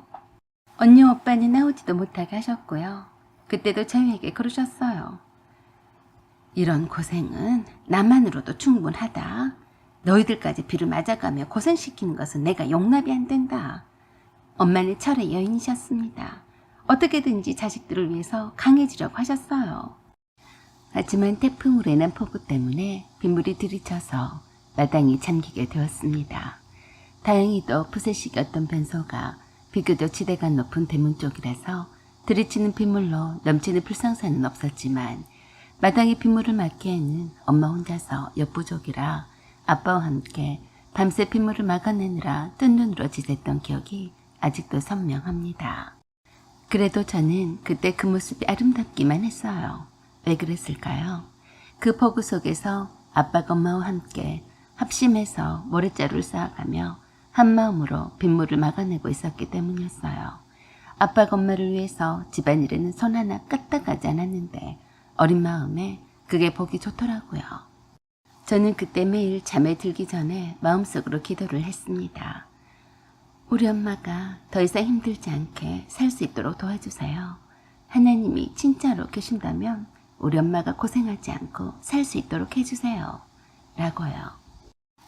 언니 오빠는 나오지도 못하게 하셨고요. 그때도 저희에게 그러셨어요. 이런 고생은 나만으로도 충분하다. 너희들까지 비를 맞아가며 고생시키는 것은 내가 용납이 안 된다. 엄마는 철의 여인이셨습니다. 어떻게든지 자식들을 위해서 강해지려고 하셨어요. 하지만 태풍으로 인한 폭우 때문에 빗물이 들이쳐서 마당이 잠기게 되었습니다. 다행히도 부세식이었던 변소가 비교적 지대가 높은 대문 쪽이라서 들이치는 빗물로 넘치는 불상사는 없었지만 마당에 빗물을 막기에는 엄마 혼자서 역부족이라 아빠와 함께 밤새 빗물을 막아내느라 뜬 눈으로 지냈던 기억이 아직도 선명합니다. 그래도 저는 그때 그 모습이 아름답기만 했어요. 왜 그랬을까요? 그 폭우 속에서 아빠가 엄마와 함께 합심해서 모래자루를 쌓아가며 한마음으로 빗물을 막아내고 있었기 때문이었어요. 아빠가 엄마를 위해서 집안일에는 손 하나 까딱하지 않았는데 어린 마음에 그게 보기 좋더라고요. 저는 그때 매일 잠에 들기 전에 마음속으로 기도를 했습니다. 우리 엄마가 더 이상 힘들지 않게 살 수 있도록 도와주세요. 하나님이 진짜로 계신다면 우리 엄마가 고생하지 않고 살 수 있도록 해주세요. 라고요.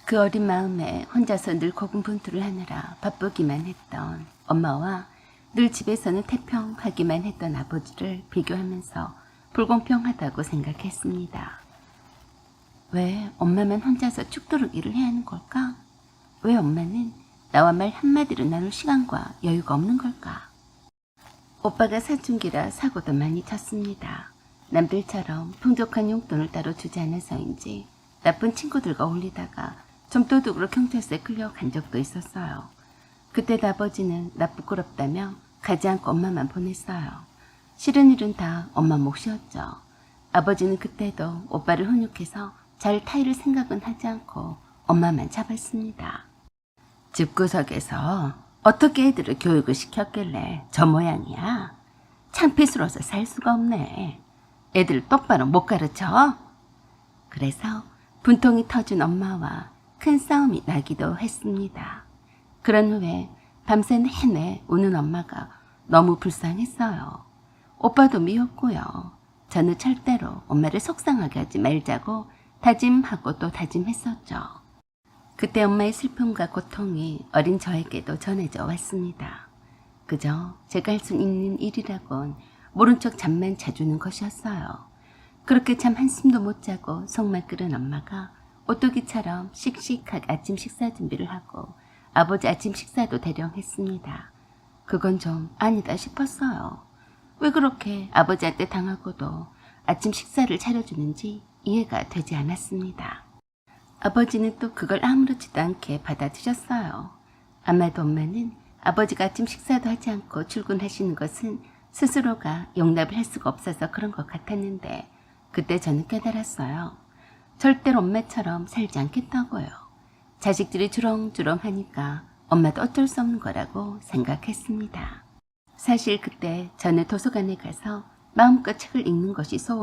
그 어린 마음에 혼자서 늘 고군분투를 하느라 바쁘기만 했던 엄마와 늘 집에서는 태평하기만 했던 아버지를 비교하면서 불공평하다고 생각했습니다. 왜 엄마만 혼자서 죽도록 일을 해야 하는 걸까? 왜 엄마는 나와 말 한마디로 나눌 시간과 여유가 없는 걸까? 오빠가 사춘기라 사고도 많이 쳤습니다. 남들처럼 풍족한 용돈을 따로 주지 않아서인지 나쁜 친구들과 어울리다가 좀도둑으로 경찰서에 끌려간 적도 있었어요. 그때 아버지는 나 부끄럽다며 가지 않고 엄마만 보냈어요. 싫은 일은 다 엄마 몫이었죠. 아버지는 그때도 오빠를 훈육해서 잘 타이를 생각은 하지 않고 엄마만 잡았습니다. 집구석에서 어떻게 애들을 교육을 시켰길래 저 모양이야? 창피스러워서 살 수가 없네. 애들 똑바로 못 가르쳐? 그래서 분통이 터진 엄마와 큰 싸움이 나기도 했습니다. 그런 후에 밤새 내내 우는 엄마가 너무 불쌍했어요. 오빠도 미웠고요. 저는 절대로 엄마를 속상하게 하지 말자고 다짐하고 또 다짐했었죠. 그때 엄마의 슬픔과 고통이 어린 저에게도 전해져 왔습니다. 그저 제가 할 수 있는 일이라곤 모른 척 잠만 자주는 것이었어요. 그렇게 잠 한숨도 못 자고 속만 끓은 엄마가 오뚜기처럼 씩씩하게 아침 식사 준비를 하고 아버지 아침 식사도 대령 했습니다. 그건 좀 아니다 싶었어요. 왜 그렇게 아버지한테 당하고도 아침 식사를 차려주는지 이해가 되지 않았습니다. 아버지는 또 그걸 아무렇지도 않게 받아들였어요. 아마도 엄마는 아버지가 아침 식사도 하지 않고 출근하시는 것은 스스로가 용납을 할 수가 없어서 그런 것 같았는데 그때 저는 깨달았어요. 절대로 엄마처럼 살지 않겠다고요. 자식들이 주렁주렁 하니까 엄마도 어쩔 수 없는 거라고 생각했습니다. 사실 그때 저는 도서관에 가서 마음껏 책을 읽는 것이 소원